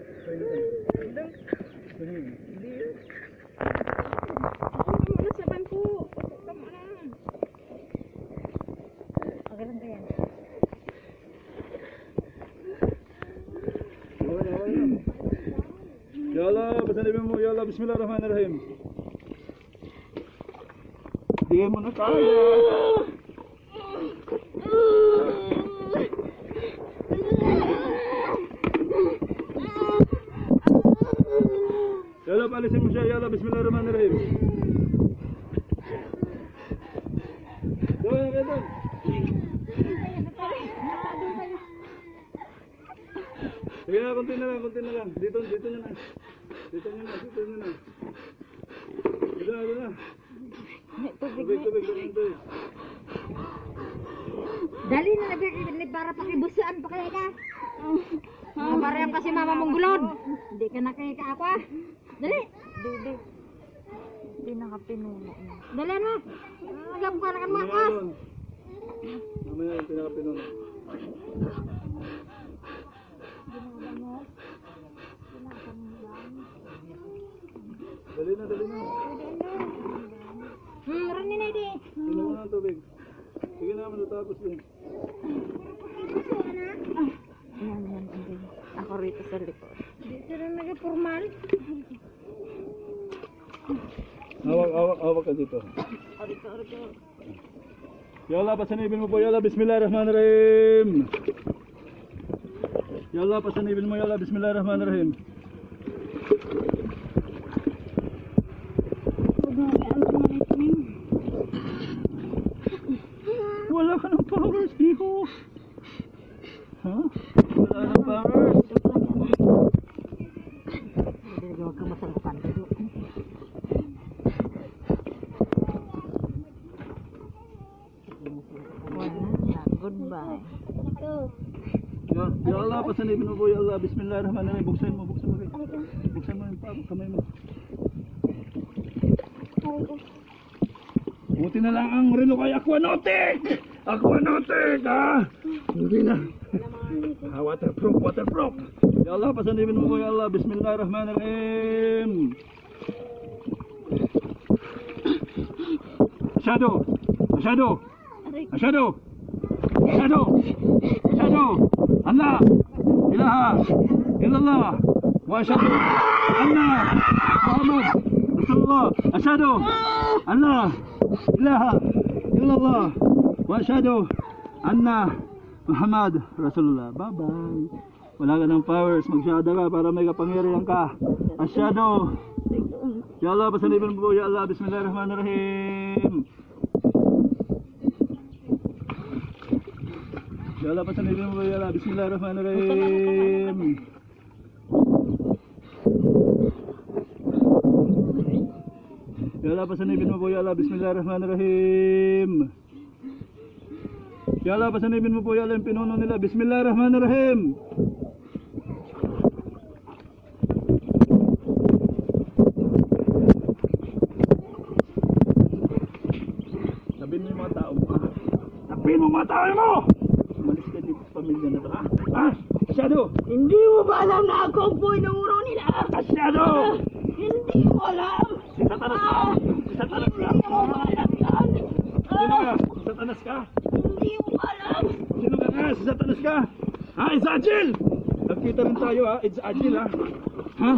Okay lang ba yan? Ya Allah, pasanibin mo ya Allah. Bismillahirrahmanirrahim. Di mo na kaya. Ya Allah, paalisin mo siya. Ya Allah, bismillahirrahmanirrahim. Doon. Sige na, konti na lang. Dito nyo na. Dito nyo na. Tubig. Dali na nagkakita para pakibusaan pa kaya ka. Para yung kasi mama mong gulod. Hindi ka nakikita ako ah. Dali. Hindi nakapinuno. Dali na. Agam ka na kan makas. Mamaya yung pinakapinuno. Dali na. Rani na hindi. Sino mo na ang tubig? Sige na, matatapos din. Yan. Ako rito sa likod. Hindi sila nag-formal. Hawak ka dito. Ya Allah, pasanibin mo po, ya Allah, bismillahirrahmanirrahim. Ya Allah, pasanibin mo, ya Allah, bismillahirrahmanirrahim. Wala ka ng powers, iho. Ha? Wala ng powers. Huwag kang masalukan. Goodbye. Ya Allah, pasanibin mo po, ya Allah, bismillahirrahmanirrahim. Buksan mo kayo. Buksan mo yung kamay mo. Buti na lang ang relo kay Aquanautic! Aquanautic, ha? Hindi na. Waterproof. Ya Allah, pasanibin mo po, ya Allah, bismillahirrahmanirrahim. Asyhadu. Allah, ilaha illallah, wa asyhadu anna Muhammad Rasulullah. Asyhadu Allah, ilaha illallah, wa asyhadu anna Muhammad Rasulullah. Bye-bye. Wala ka ng powers, magsyada ka para may kapangyarihan ka. Asyhadu. Ya Allah, pasanibin mo po, ya Allah, bismillahirrahmanirrahim. Ya Allah, pasanibin mo po, ya Allah, bismillahirrahmanirrahim. Ya Allah, pasanibin mo po, ya Allah, bismillahirrahmanirrahim. Ya Allah, pasanibin mo po, ya Allah, yung pinuno nila, bismillahirrahmanirrahim. Sabihin mo yung mga tao mo. Sabihin mo mga tao mo! Umalis ka dito sa pamilya na ito, ha? Ha? Asyhadu! Hindi mo ba alam na ako po inuro nila? Asyhadu! Hindi mo alam. Si Satanas ka! Si Satanas ka! Hindi mo alam yan. Sino ka? Si Satanas ka? Hindi mo alam. Sino ka nga? Si Satanas ka? Ha? It's Agil! Nagkita rin tayo, ha? It's Agil, ha? Ha?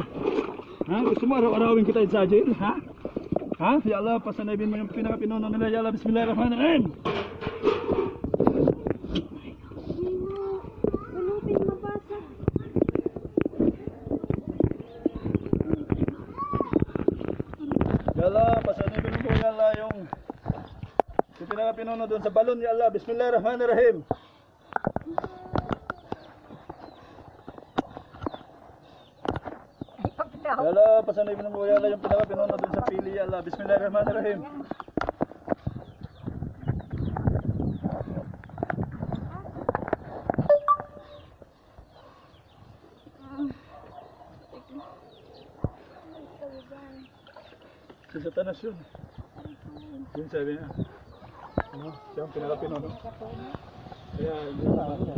Ha? Gusto mo araw-arawin kita, It's Agil? Ha? Ha? Ya Allah, pasanibin mo yung pinaka-pinuno nila. Ya Allah, bismillahirrahmanirrahim. Ya Allah, pasanibin mo, ya Allah, yung pinaka-pinuno doon sa balon, ya Allah, bismillahirrahmanirrahim. Ya Allah, pasanibin mo, ya Allah, yung pinaka-pinuno doon sa pili, ya Allah, bismillahirrahmanirrahim. Si Satanas yun. Yun sabi niya. Ano? Siya ang pinaka-pinuno. Kaya, yun na siya.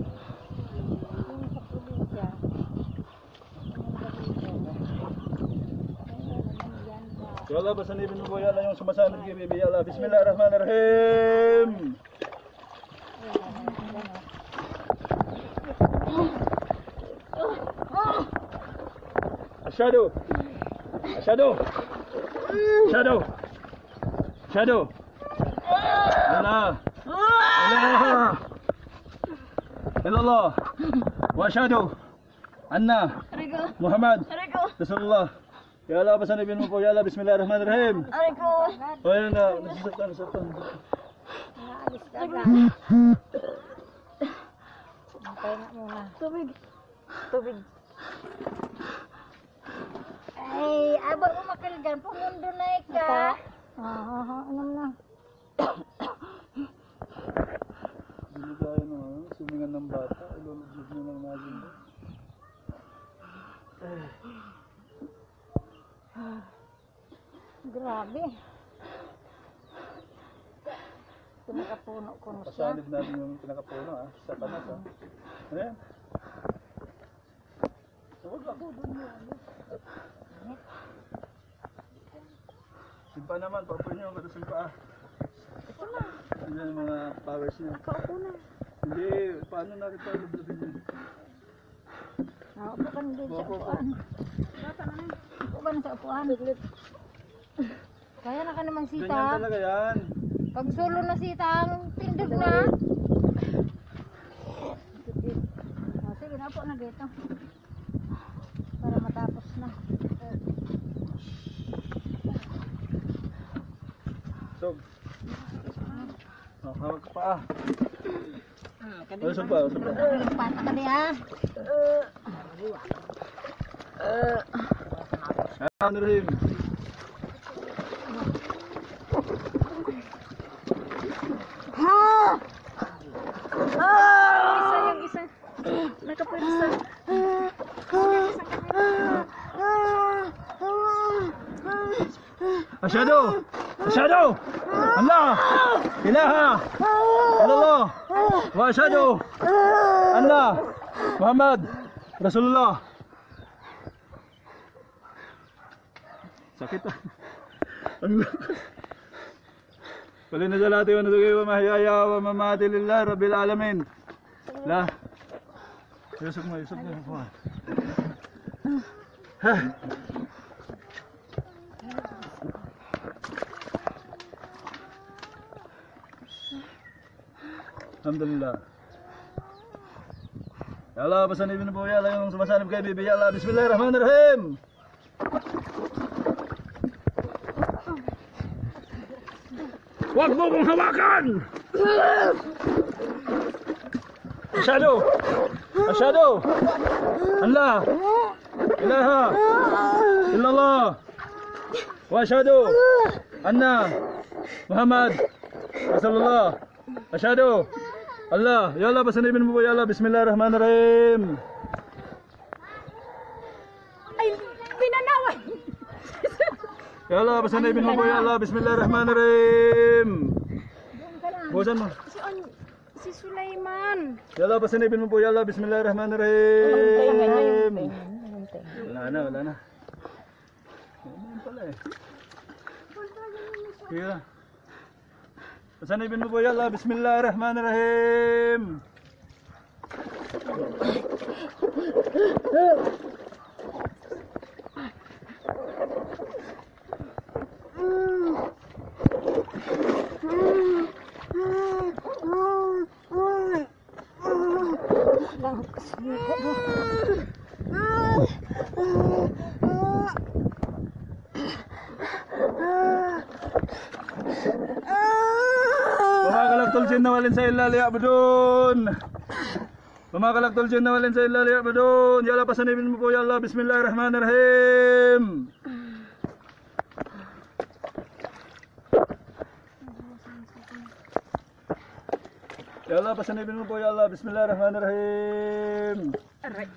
Ya Allah, pasanibin mo po, ya Allah, yung sumasanib kay Bibi, ya Allah, bismillahirrahmanirrahim. Asyhadu. Allah. Ilaha illallah. Wa asyhadu anna Muhammad Rasulullah. Ya Allah, pasanibin mo po, ya Allah, bismillahirrahmanirrahim. O yan na, nasasaktan. Tubig. Ay, abang umakilgan, pumundo na ka. Ano na? Hindi tayo no, sumingan ng bata, ilulubog nyo ng magin. Grabe. Pinakapuno ko na siya. Pasanib natin yung pinakapuno, ha? Sa tanas, ha? Ano yan? Huwag lang. Simpa naman, paupo nyo, kada simpa, ah. Ito na. Ano yung mga powers niya? Kaupo na. Hindi, paano natin palublutin yun? Upo ka na din sa Opo, upuan. Upo ka na sa upuan. Kaya na ka namang Ganyan sita. talaga yan. Pag solo na sitang, tindig na. Sige, napo na dito. Para matapos na. So, hawak ka pa ah. Usog pa, usog pa. Pata ka niya. Ano rin? Isa yung isa. Nakapulsa. Asyado! Asyado! Allah! Ilaha! Allah! Wa asyado! Allah! Muhammad! Rasulullah! Sakit ah. Pali na salati wa nusukay wa mahyaya wa mamati lillah rabbil alamin. La. Yusuf mo. Ha. Alhamdulillah. Ya Allah, pasanib na po ya Allah yung sumasanib kay Bibi. Ya Allah, bismillahirrahmanirrahim. Wag mo kong hawakan! Asyado! Asyado! Allah! Ilaha! Illallah! Wa asyado! Anna! Muhammad! Rasulullah! Asyado! Allah! Ya Allah, pasanibin mo po ya Allah. Bismillahirrahmanirrahim. Ay, pinanaway. Ya Allah, pasanibin mo po ya Allah. Bismillahirrahmanirrahim. Bukasan mo. Si Sulaiman. Ya Allah, pasanibin mo po ya Allah. Bismillahirrahmanirrahim. Wala na. Wala pala eh. Kira. Pasanibin mo po ya Allah. Bismillahirrahmanirrahim. Pumakalag tulsin na walin sa ilali abdun. Pumakalag tulsin na walin sa ilali abdun. Ya Allah, pasanibin mo po ya Allah. Bismillahirrahmanirrahim. Ya Allah, pasanibin mo po ya Allah. Bismillahirrahmanirrahim. Aray.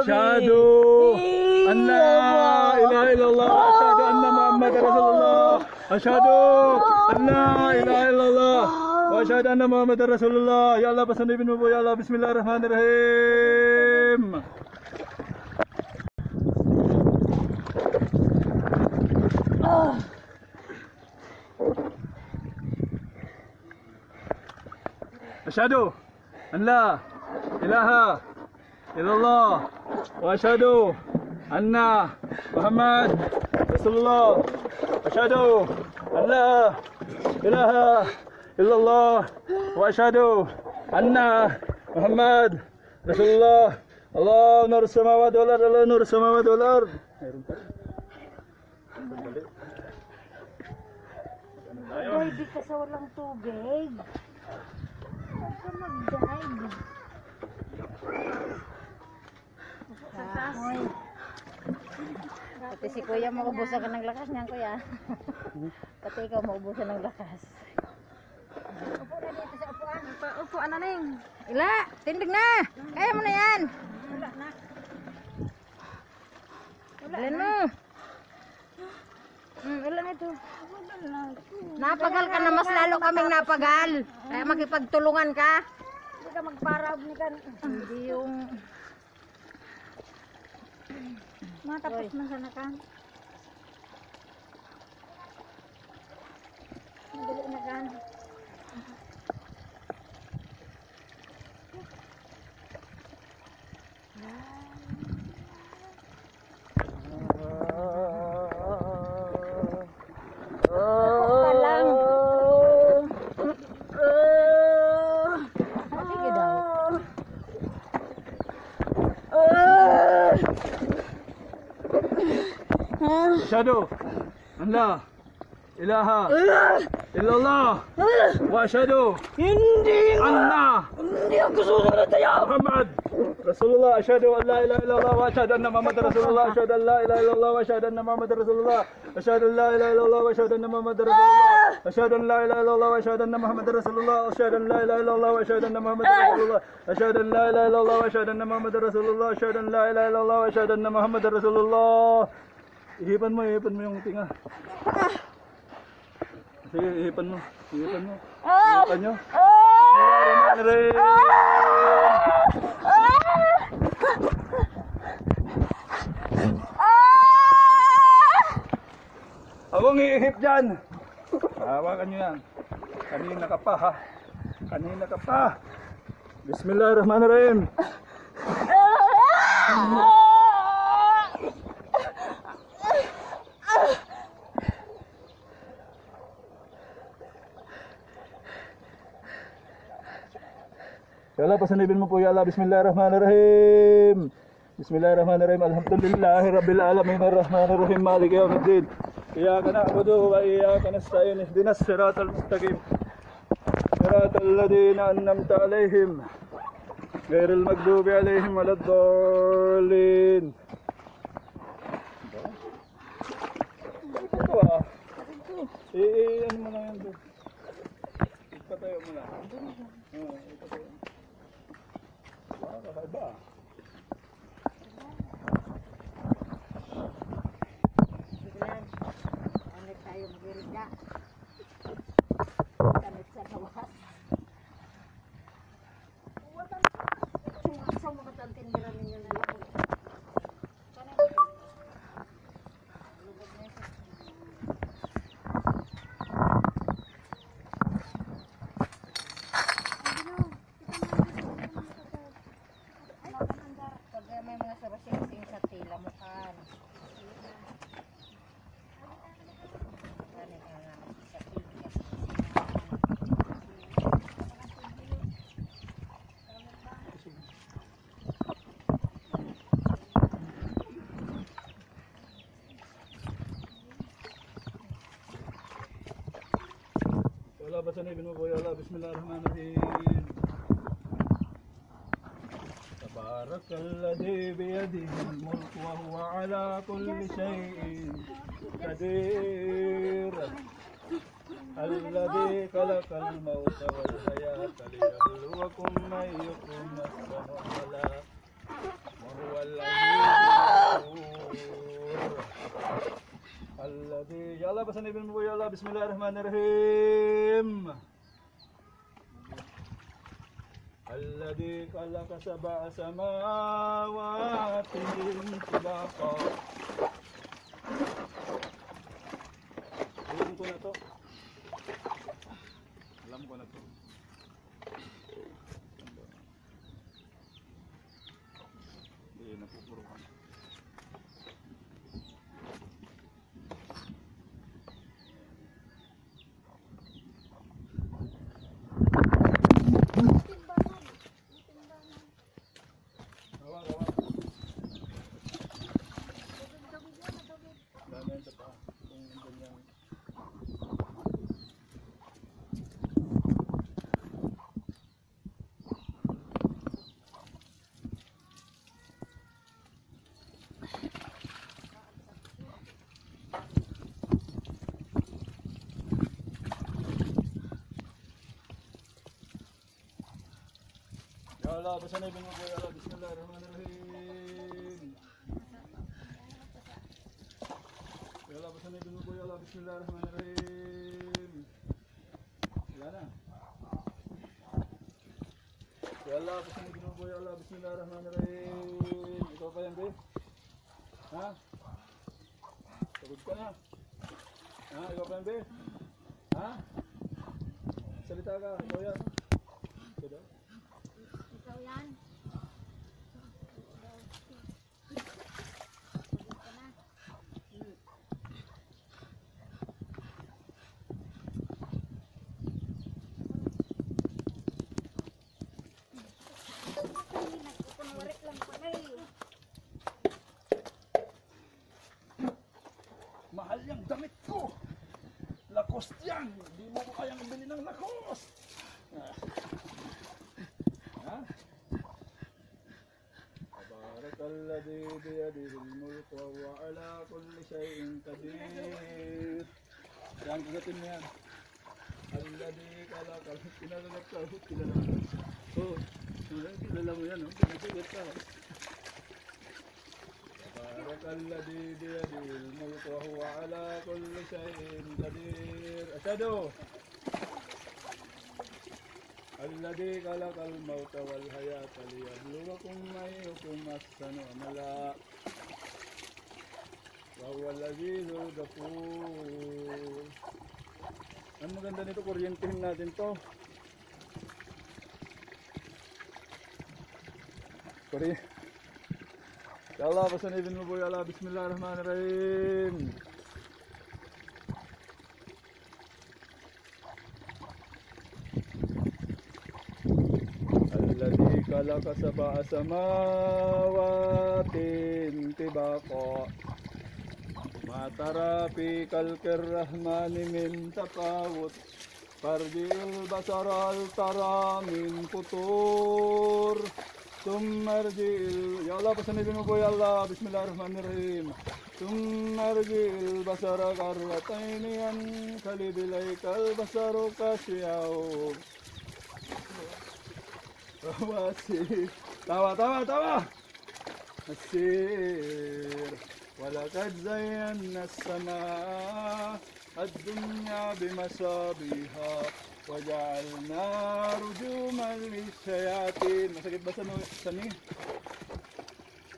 Asyhadu an la ilaha illallah wa asyhadu anna Muhammadar Rasulullah. Asyhadu an la ilaha illallah wa asyhadu anna Muhammadar Rasulullah. Ya Allah, pasanibin mo po ya Allah. Bismillahirrahmanirrahim. Asyhadu an la ilaha illallah wa asyhadu anna Muhammad Rasulullah. Asyhadu an la ilaha illallah wa asyhadu anna Muhammad Rasulullah. Allah nur samawati wal ard. Allah nur samawati wal ard. Ay, di ka sa walang tubig. Huwag ka mag-dive. Hoy. Pati si kuya maubusan ka ng lakas niyan, kuya. Pati ikaw maubusan ng lakas. Upo na dito sa upuan. Upo, ano na yung? Ila, tindig na. Kaya mo na yan. Wala na. Bilhin mo. Ilan ito? Napagal ka na, mas lalo kaming napagal. Kaya makipagtulungan ka. Hindi ka magparab ni kan. Hindi yung... Matapos man sana ka. Madali na kan. Ka lang. Sige daw. Shadow. Allah. Ilaha. Illallah. Wa shadow. Hindi Allah. Hindi ako susunod sa'yo. Muhammad Rasulullah asyhadu an la ilaha illallah wa asyhadu anna Muhammadar Rasulullah asyhadu an la ilaha illallah wa asyhadu anna Muhammadar Rasulullah asyhadu an la ilaha illallah wa asyhadu anna Muhammadar Rasulullah asyhadu an la ilaha illallah wa asyhadu anna Muhammadar Rasulullah asyhadu an la ilaha illallah wa asyhadu anna Muhammadar Rasulullah asyhadu an la ilaha illallah wa asyhadu anna Muhammadar Rasulullah asyhadu an la ilaha illallah wa asyhadu anna Muhammadar Rasulullah. Ihipan mo yung tinga. Sige, ihipan mo. Ihipan nyo. Akong iihip dyan. Hawakan nyo yan. Kanina ka pa ha. Kanina ka pa. Bismillahirrahmanirrahim. Ya Allah, pasanibin mo po ya Allah. Bismillahirrahmanirrahim. Bismillahirrahmanirrahim. Alhamdulillahi rabbil alamin arrahmanirrahim maliki yaumiddin. Iyyaka na'budu wa iyyaka nasta'in. Ihdinas siratal mustaqim. Siratal ladzina an'amta 'alaihim ghairil maghdubi 'alaihim waladdallin. Ito ah. Ano mo lang yan doon? Ipatayo mo lang. Ipatayo. Kakaiba ah. Anit tayo magirga. Kanit sa tawas. Sa mga tantindiran ninyo na lang. Pag may mga sarasing sa tila mo kan. Allah, pasanibin mo po ya Allah. Bismillahirrahmanirrahim. Tabarakalladzi biyadihil mulk wa huwa ala kulli syai'in qadir. Alladzi khalaqal mauta wal hayata liyabluwakum ayyukum ahsanu amala wa huwal azizur. Alladzi, ya Allah, pasanibin mo po ya Allah. Bismillahirrahmanirrahim. Alladzi khalaqa sab'a samawati tibaqa. Alam ko na to. Alam ko na to. Hindi napupurukan. Ya Allah, pasanibin mo po ya Allah. Bismillahirrahmanirrahim. Ya Allah, pasanibin mo po ya Allah. bismillahirrahmanirrahim. Wala na. Ya Allah, pasunod mo po, ya Allah, bismillahirrahmanirrahim. Ikaw pa yan, be? Ha? Pagod ka na. Ha? Ikaw pa yan, be? Ha? Salita ka, ikaw yan. Ikaw daw? Ikaw yan. Kunwari lang pala eh. Mahal yung damit ko! Lacoste yan! Hindi mo ko kayang bili ng Lacoste! Ha? Tabarakalladhi biyadihil mulku wa huwa ala kulli shay'in qadir. Yan, kagatin mo yan. Alladhi kalakal. Kinalagat ka, kilala mo. Oh, kilala mo yan, oh. Kinalagat ka. Tabarakalladhi biyadihil mulku wa huwa ala kulli shay'in qadir. Asyhadu alladhi khalaqal mauta wal hayata liyabluwakum ayyukum ahsanu amala wa huwal azizul ghafur. Ang maganda nito, kuryentehin natin to. Ya Allah, pasanibin mo po, ya Allah, bismillahirrahmanirrahim. Alladhi khalaqa sab'a samawatin tibaqa ma tara fi khalqir rahmani min tafawut farji'il basara hal tara min futur thumma arji'il. Ya Allah, pasanibin mo po, ya Allah, bismillahirrahmanirrahim. Thumma arji'il basara karrataini yanqalib ilaykal basaru khashi'an. Wasir. Tawa. Masir. Walaqad zayyana as-samaa ad-dunya bimasabiha wa ja'alna rujuman lis-shayatin. Masakit ba sa sani?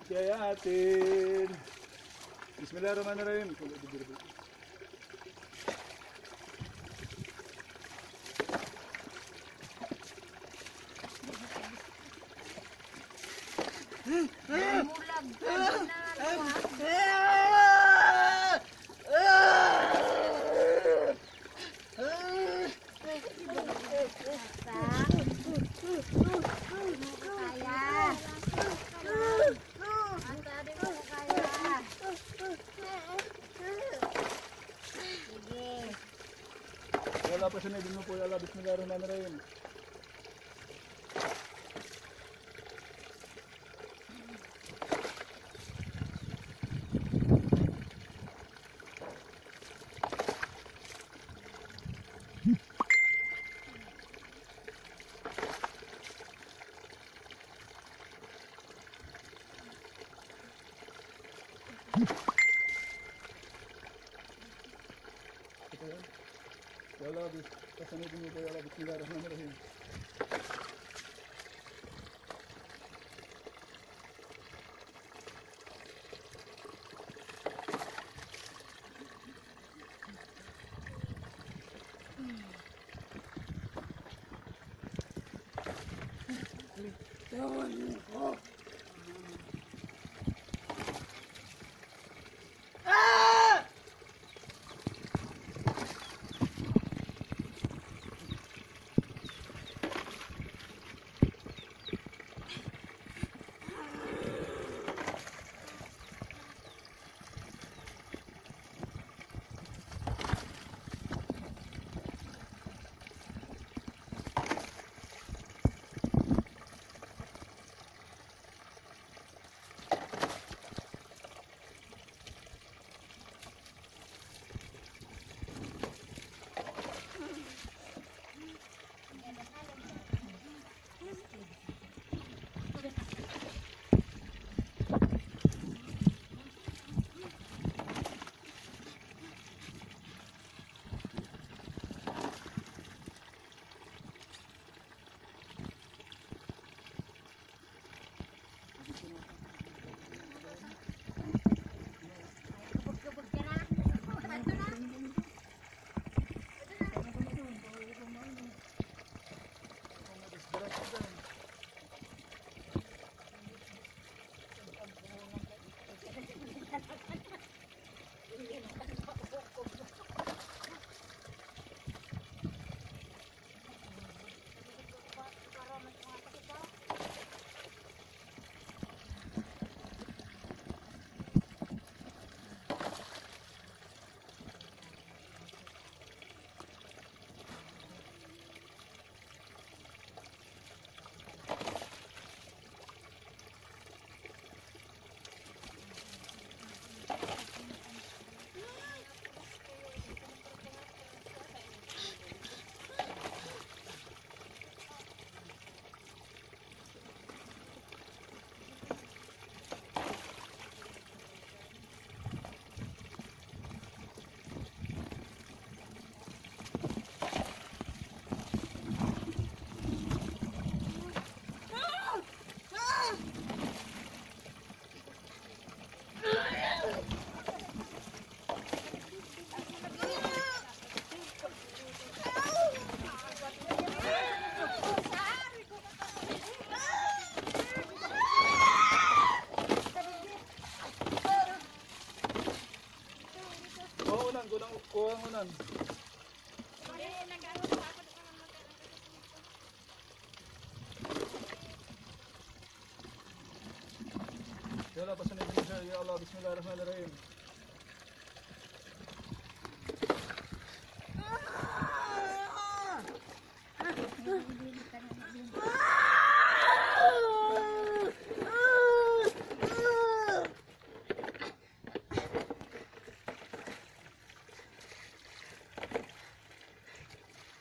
Shayatin. Bismillahirrahmanirrahim. Wala pa sinabing mo po, ya Allah, bismillahirrahmanirrahim. Ya Allah, pasanibin mo po, ya Allah, bismillahirrahmanirrahim. kuha ang unan. Yala, pasanay mo siya. Ya Allah, bismillahirrahmanirrahim.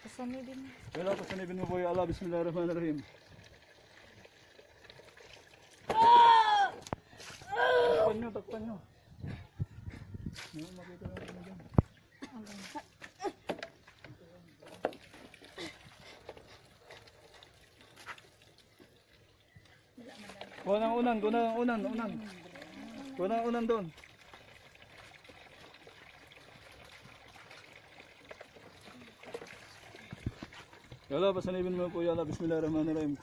Pasanibin. Yala, pasanay mo po. Ya Allah, bismillahirrahmanirrahim. Takpan nyo. Hindi makita lang kami dyan. Kuha ng unan, kuha ng unan, unan. Kuha ng unan doon. Yala, pasanibin mo po. Yala, bismillahirrahmanirrahim.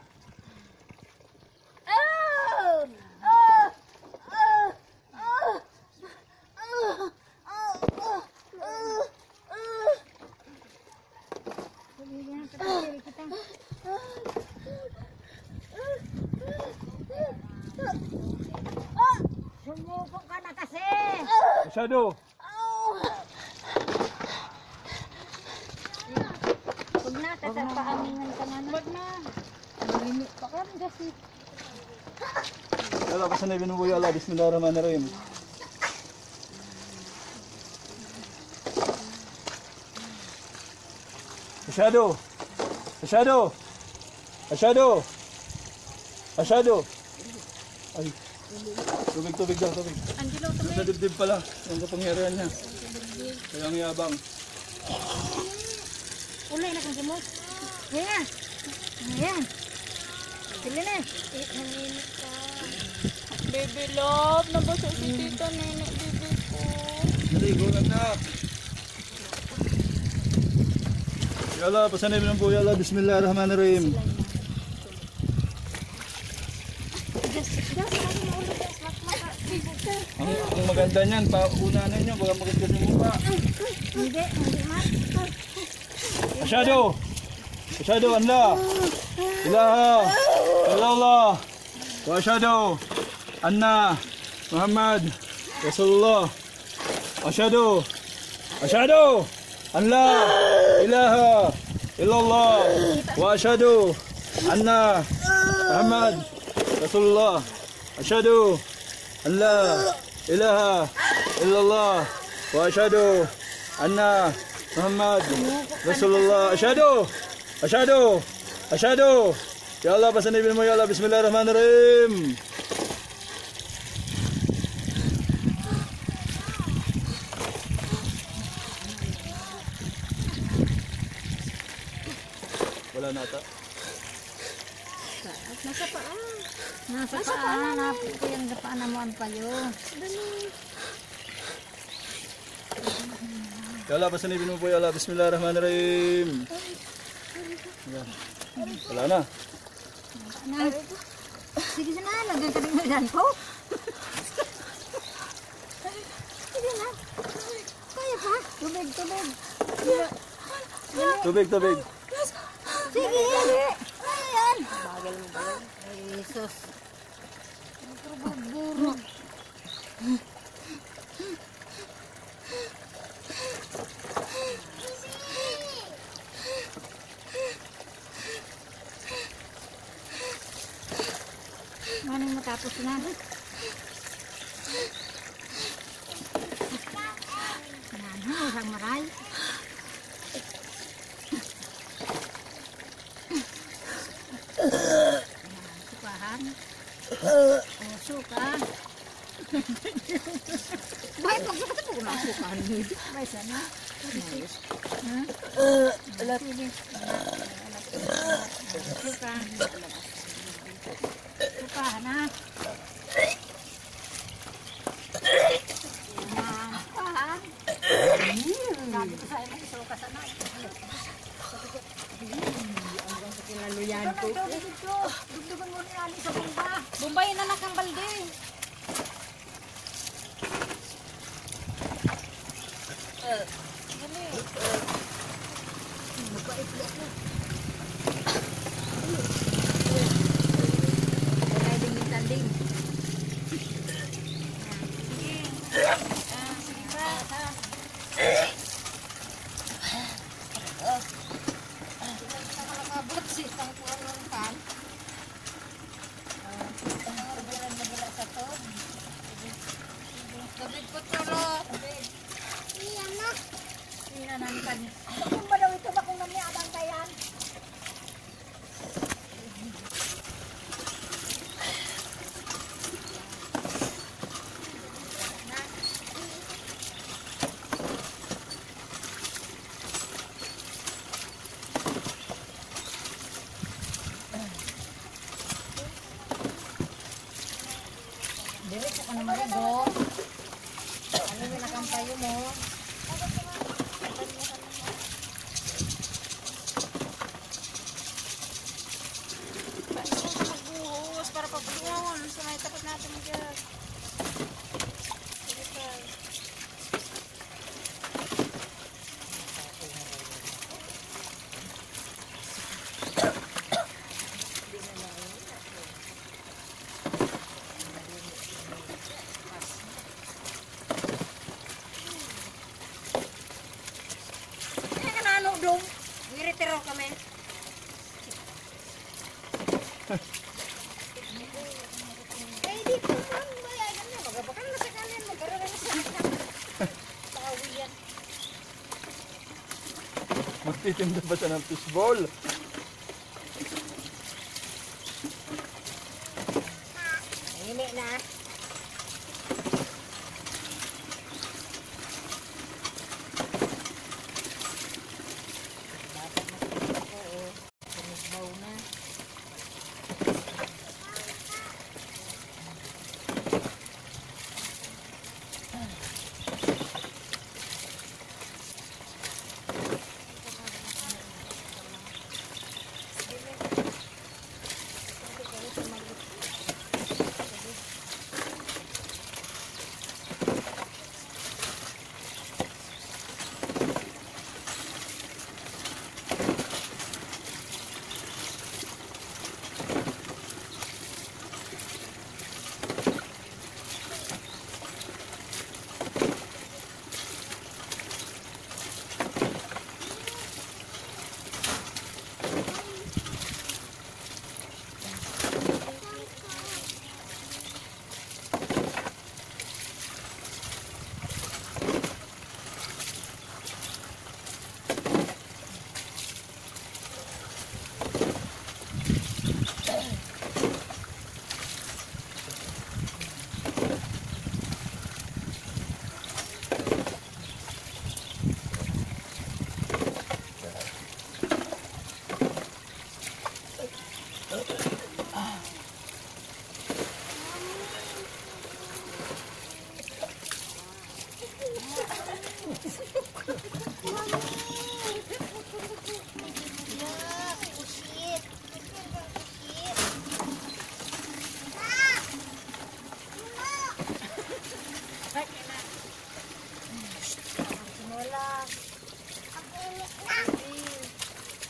Sumuko ka na kasi! Masyado. Huwag na, tatapaamingan ka na. Huwag na. Malimit pa ka kasi. Yala, pasanibin mo po. Yala, bismillahirrahmanirrahim. Masyado. Masyado. Masyado. Masyado. Ay. Tubig, tubig daw, tubig. Angelo, Sa dibdib pala. Yung kapangyarihan niya. Kaya ang yabang. ulay na kang gamot. Ayan. Ayan. Sili na. Baby love, nabasa si tita nene, baby ko. Naligo lang na. Yala, pasanibin mo po. Yala, bismillahirrahmanirrahim. Ang maganda niyan, paunanan niyo, baka maganda yung mukha. Hindi, hindi man. Asyado! Asyado, Allah! Ilaha! Illallah! Wa asyado! Anna! Muhammad! Rasulullah! Asyado! Asyado! Allah! Ilaha! Illallah! Wa asyado! Anna! Muhammad! Rasulullah! Asyado! Allah! Ilaha! Illallah! Wa asyadu anna Muhammad Rasulullah. Asyadu! Asyadu! Asyadu! Ya Allah, pasanibin mo. Ya Allah, bismillahirrahmanirrahim. Wala na ata. Nasa paa. Nasa paa. Napit ko yung dapaan na mo ang payo. Ya Allah, pasanibin mo po. Ya Allah, bismillahirrahmanirrahim. Yan. Wala na. Na. Sige na, lagyan ka rin ng ko. Sige na. Kaya pa. Tubig, tubig. Tubig, tubig. Sige. Ayan. Bagal mo ba? Ay, Jesus. Buro. Manong matapos na. Ano, isang maray. Sukahan. O, suka. Bahay pag suka ito, kung nasukahan mo. Bahay sana. Ha? Alat. Suka. Sukahan na. Sukahan. Sabi ko sa inyo, suka sana. Kinaluyan ko. Dugdugan mo niya sa bomba. Bombayin na nakang balde. Kulay din yung tanding. Nakakabot si isang puwan ng pan. Magila sa to. David po tulo. Iyan na. Iyan na kan. Kung ba daw ito ba kung namiabang kayan? Diretso ka naman ito. Ano yung nakampayo mo? Magbuhos para pagbuhon. Sa may tapat natin dyan. Sige pa. Kaya ka na ano dong? Wiritiro kami. Eh, di po man. Bayagan na. Magabakan na sa kanin. Magkaroon na sa kanin. Tawi yan. Magtitinda pa siya ng fishball. Hindi na. Dapat makita ko oh. Sinigbaw na.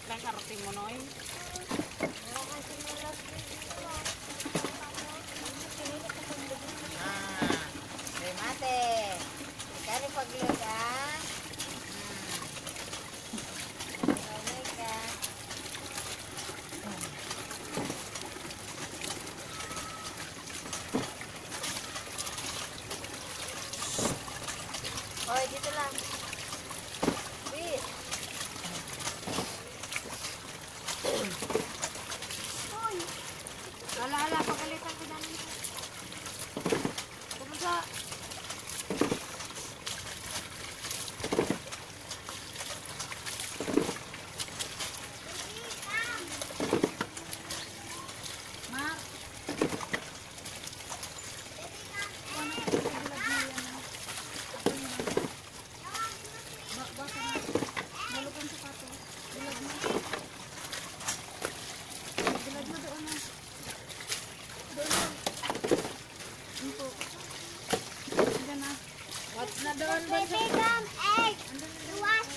Lang karating mo noy. Mate. Kani paglog ah. Hoy, dito lang. Wait. Hoy. Ala, pagalitan ko dami. Kumusta? Mark. What's na doon? Baby, come egg. Luwas.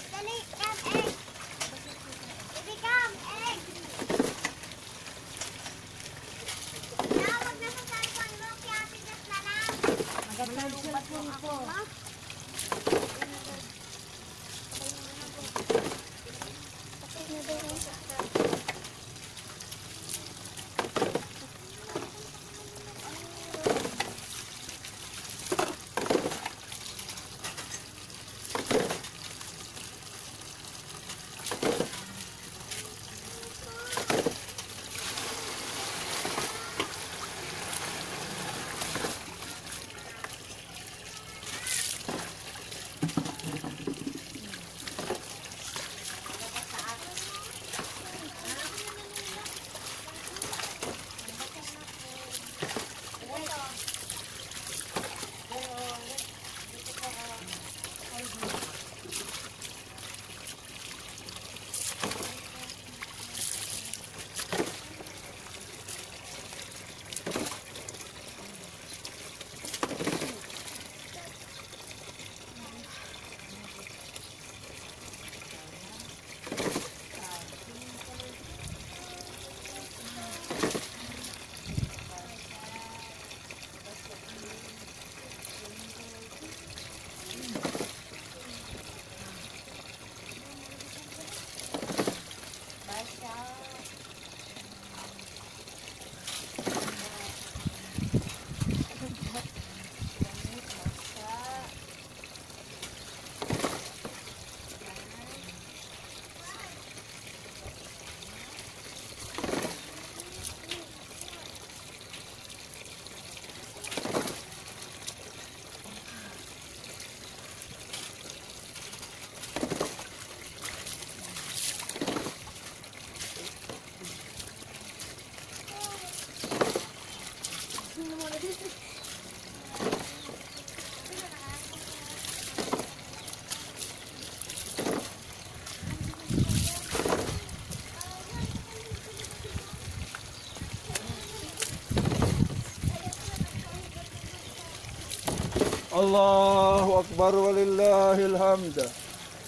Allahu Akbar walillahil hamd.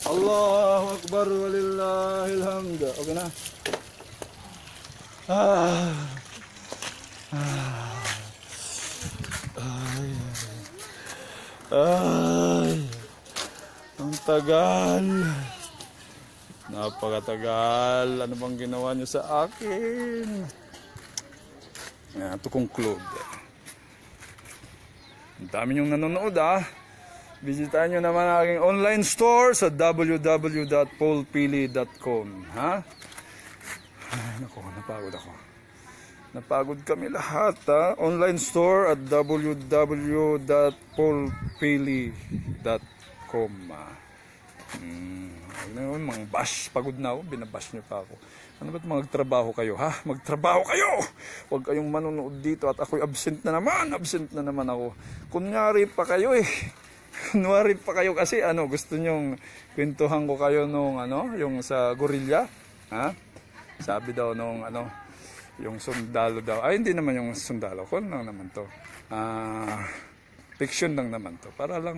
Allahu Akbar walillahil hamd. Okay na. Ay, ang tagal. Napakatagal. Ano bang ginawa niyo sa akin? To conclude. Ang dami niyong nanonood Visitahan nyo naman ang aking online store sa www.paulpili.com. Naku, napagod ako. Napagod kami lahat Online store at www.paulpili.com. Ngayon, mga bash. Pagod na ako. Binabash nyo pa ako. Ano ba't magtrabaho kayo Magtrabaho kayo! Huwag kayong manonood dito at ako'y absent na naman. Absent na naman ako. Kunyari pa kayo Kunwari pa kayo kasi gusto nyong kwentuhan ko kayo nung yung sa gorilla. Sabi daw nung yung sundalo daw. Ay, hindi naman yung sundalo. Kung lang naman to. Fiction lang naman to. Para lang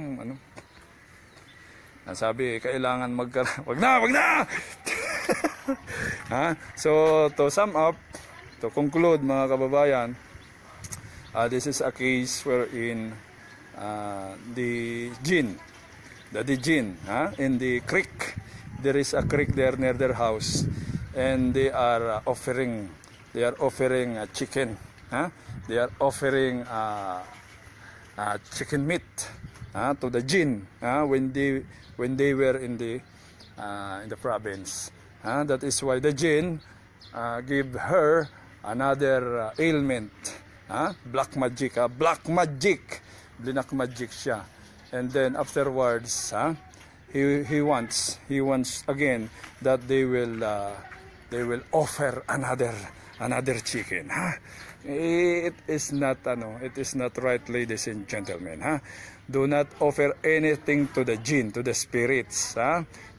sabi, kailangan wag na! So, to sum up, to conclude mga kababayan, this is a case wherein the jinn in the creek, there is a creek there near their house, and they are offering a chicken. They are offering chicken meat to the jinn when they were in the province. That is why the jinn give her another ailment. Black magic. Black magic siya. And then afterwards, he wants again that they will offer another chicken. It is not right, ladies and gentlemen. Do not offer anything to the jinn, to the spirits,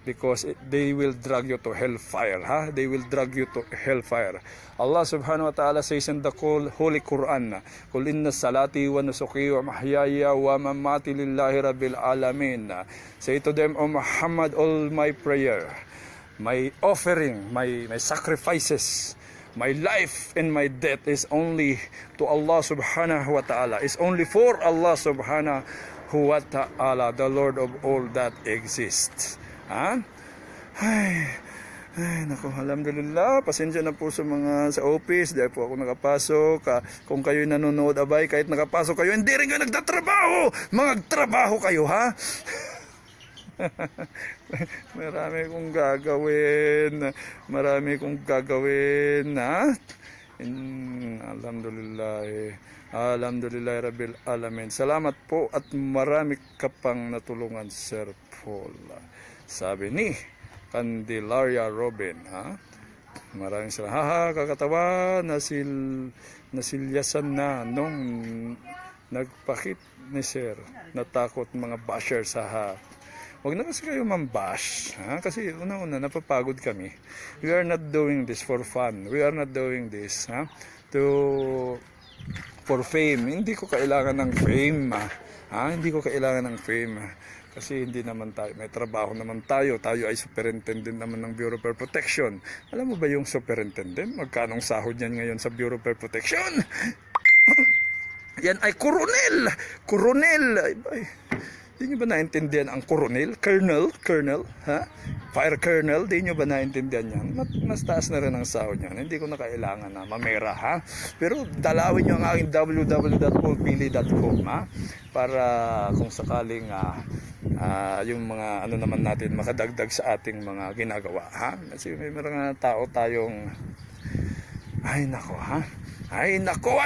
because they will drag you to hellfire. They will drag you to hellfire. Allah subhanahu wa ta'ala says in the Holy Quran, Qul inna salati wa nusuki wa mahyaya wa mamati lillahi rabbil alamin. Say to them, O Muhammad, all my prayer, my offering, my sacrifices, my life and my death is only to Allah subhanahu wa ta'ala. It's only for Allah subhanahu huwa ta'ala, the Lord of all that exists. Ha? Ay, naku, alhamdulillah, pasensya na po sa mga sa office, dahil po ako nakapasok. Kung kayo'y nanonood, abay, kahit nakapasok kayo, hindi rin kayo nagtatrabaho. Magtrabaho kayo, ha? Marami kong gagawin, ha? Alhamdulillah Rabbil Alamin. Salamat po at marami ka pang natulungan, Sir Paul. Sabi ni Candelaria Robin, ha? Maraming salamat. Kakatawa, nasilyasan na nung nagpakit ni Sir. Natakot mga basher sa Huwag na kasi kayo mambash, ha? Kasi una-una napapagod kami. We are not doing this for fun. We are not doing this, ha? For fame. Hindi ko kailangan ng fame, ha? Hindi ko kailangan ng fame. Kasi hindi naman tayo, may trabaho naman tayo. Tayo ay superintendent naman ng Bureau of Protection. Alam mo ba yung superintendent? Magkanong sahod yan ngayon sa Bureau of Protection? Yan ay koronel. Di nyo ba naintindihan ang koronel? Colonel, ha? Fire colonel, di nyo ba naintindihan yan? Mas taas na rin ang sahod yan. Hindi ko na kailangan na mamera, ha? Pero dalawin nyo ang aking www.paulpili.com, ha? Para kung sakaling yung mga ano naman natin makadagdag sa ating mga ginagawa, ha? Kasi may mga tao tayong ay nako, ha? Ay nako!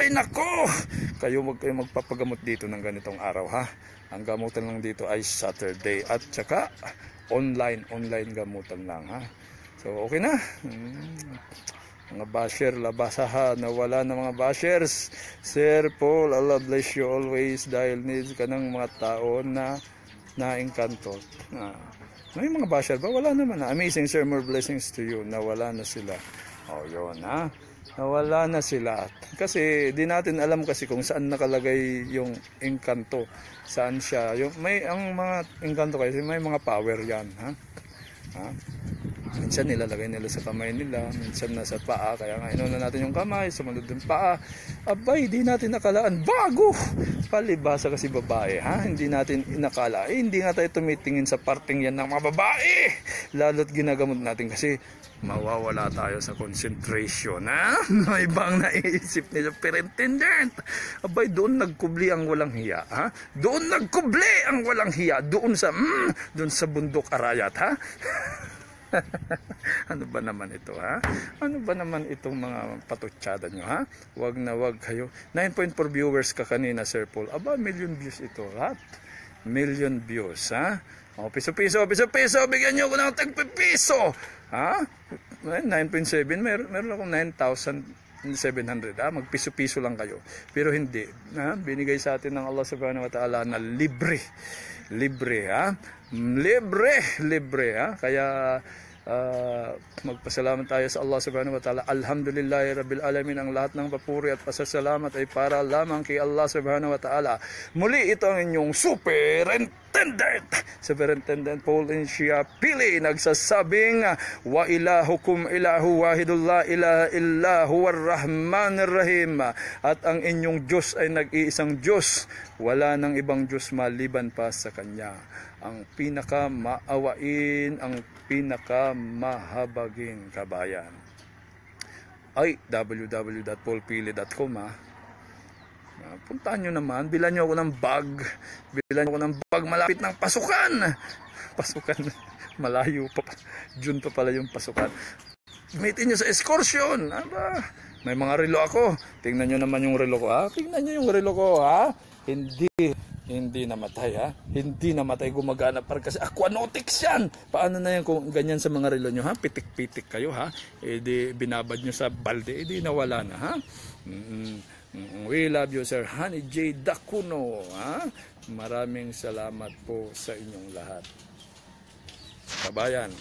Kayo magpapagamot dito ng ganitong araw, ha? Ang gamutan lang dito ay Saturday at saka online gamutan lang, ha? So okay na. Mga basher, labasa, ha? Nawala na mga bashers. Sir Paul, Allah bless you always dahil needs ka ng mga tao na naengkanto. May mga basher ba? Wala naman. Amazing sir, more blessings to you. Nawala na sila. Oh, yun, ha? Nawala na sila. Kasi di natin alam kasi kung saan nakalagay yung engkanto. Saan siya. Ang mga engkanto kasi may mga power yan. Ha? Minsan nilalagay nila sa kamay nila. Minsan nasa paa. Kaya nga inuna natin yung kamay. Sumunod yung paa. Abay, di natin nakalaan. Bago! Palibasa kasi babae. Ha? Hindi natin inakala. Hindi nga tayo tumitingin sa parting yan ng mga babae. Lalo't ginagamot natin kasi mawawala tayo sa concentration, ha? May ibang naiisip nila superintendent. Abay, doon nagkubli ang walang hiya, ha? Doon nagkubli ang walang hiya. Doon sa bundok Arayat, ha? Ano ba naman ito, ha? Ano ba naman itong mga patutsada nyo, ha? Wag na wag kayo. 9.4 viewers ka kanina, Sir Paul. Aba, million views ito, ha? Million views, ha? O, piso-piso, bigyan nyo ako ng tagpipiso. Ha? 9.7, meron akong 9,700. Magpiso-piso lang kayo. Pero hindi. Binigay sa atin ng Allah subhanahu wa ta'ala na libre. Ha? Libre, ha? Kaya magpasalamat tayo sa Allah subhanahu wa ta'ala. Alhamdulillahi Rabbil Alamin. Ang lahat ng papuri at pasasalamat ay para lamang kay Allah subhanahu wa ta'ala. Muli ito ang inyong Superintendent Paul Inshia Pili nagsasabing wa ilahukum ilahu wahidul la ilaha illa huwar rahmanir rahim. At ang inyong Diyos ay nag-iisang Diyos. Wala nang ibang Diyos maliban pa sa Kanya. Ang pinakamaawain, ang pinakamahabaging kabayan ay www.paulpili.com, ha? Puntahan nyo naman, bilan nyo ako ng bag. Malapit ng pasukan. Malayo pa. June pa pala yung pasukan. Gamitin nyo sa excursion. Aba, may mga relo ako. Tingnan nyo naman yung relo ko, ha? Tingnan nyo yung relo ko, ha? Hindi namatay, ha? Hindi namatay, gumagana para kasi aquanotics yan. Paano na yan kung ganyan sa mga relo nyo, ha? Pitik-pitik kayo, ha? Di binabad nyo sa balde, di nawala na, ha? We love you, Sir Honey J. Dacuno, ha? Maraming salamat po sa inyong lahat. Kabayan.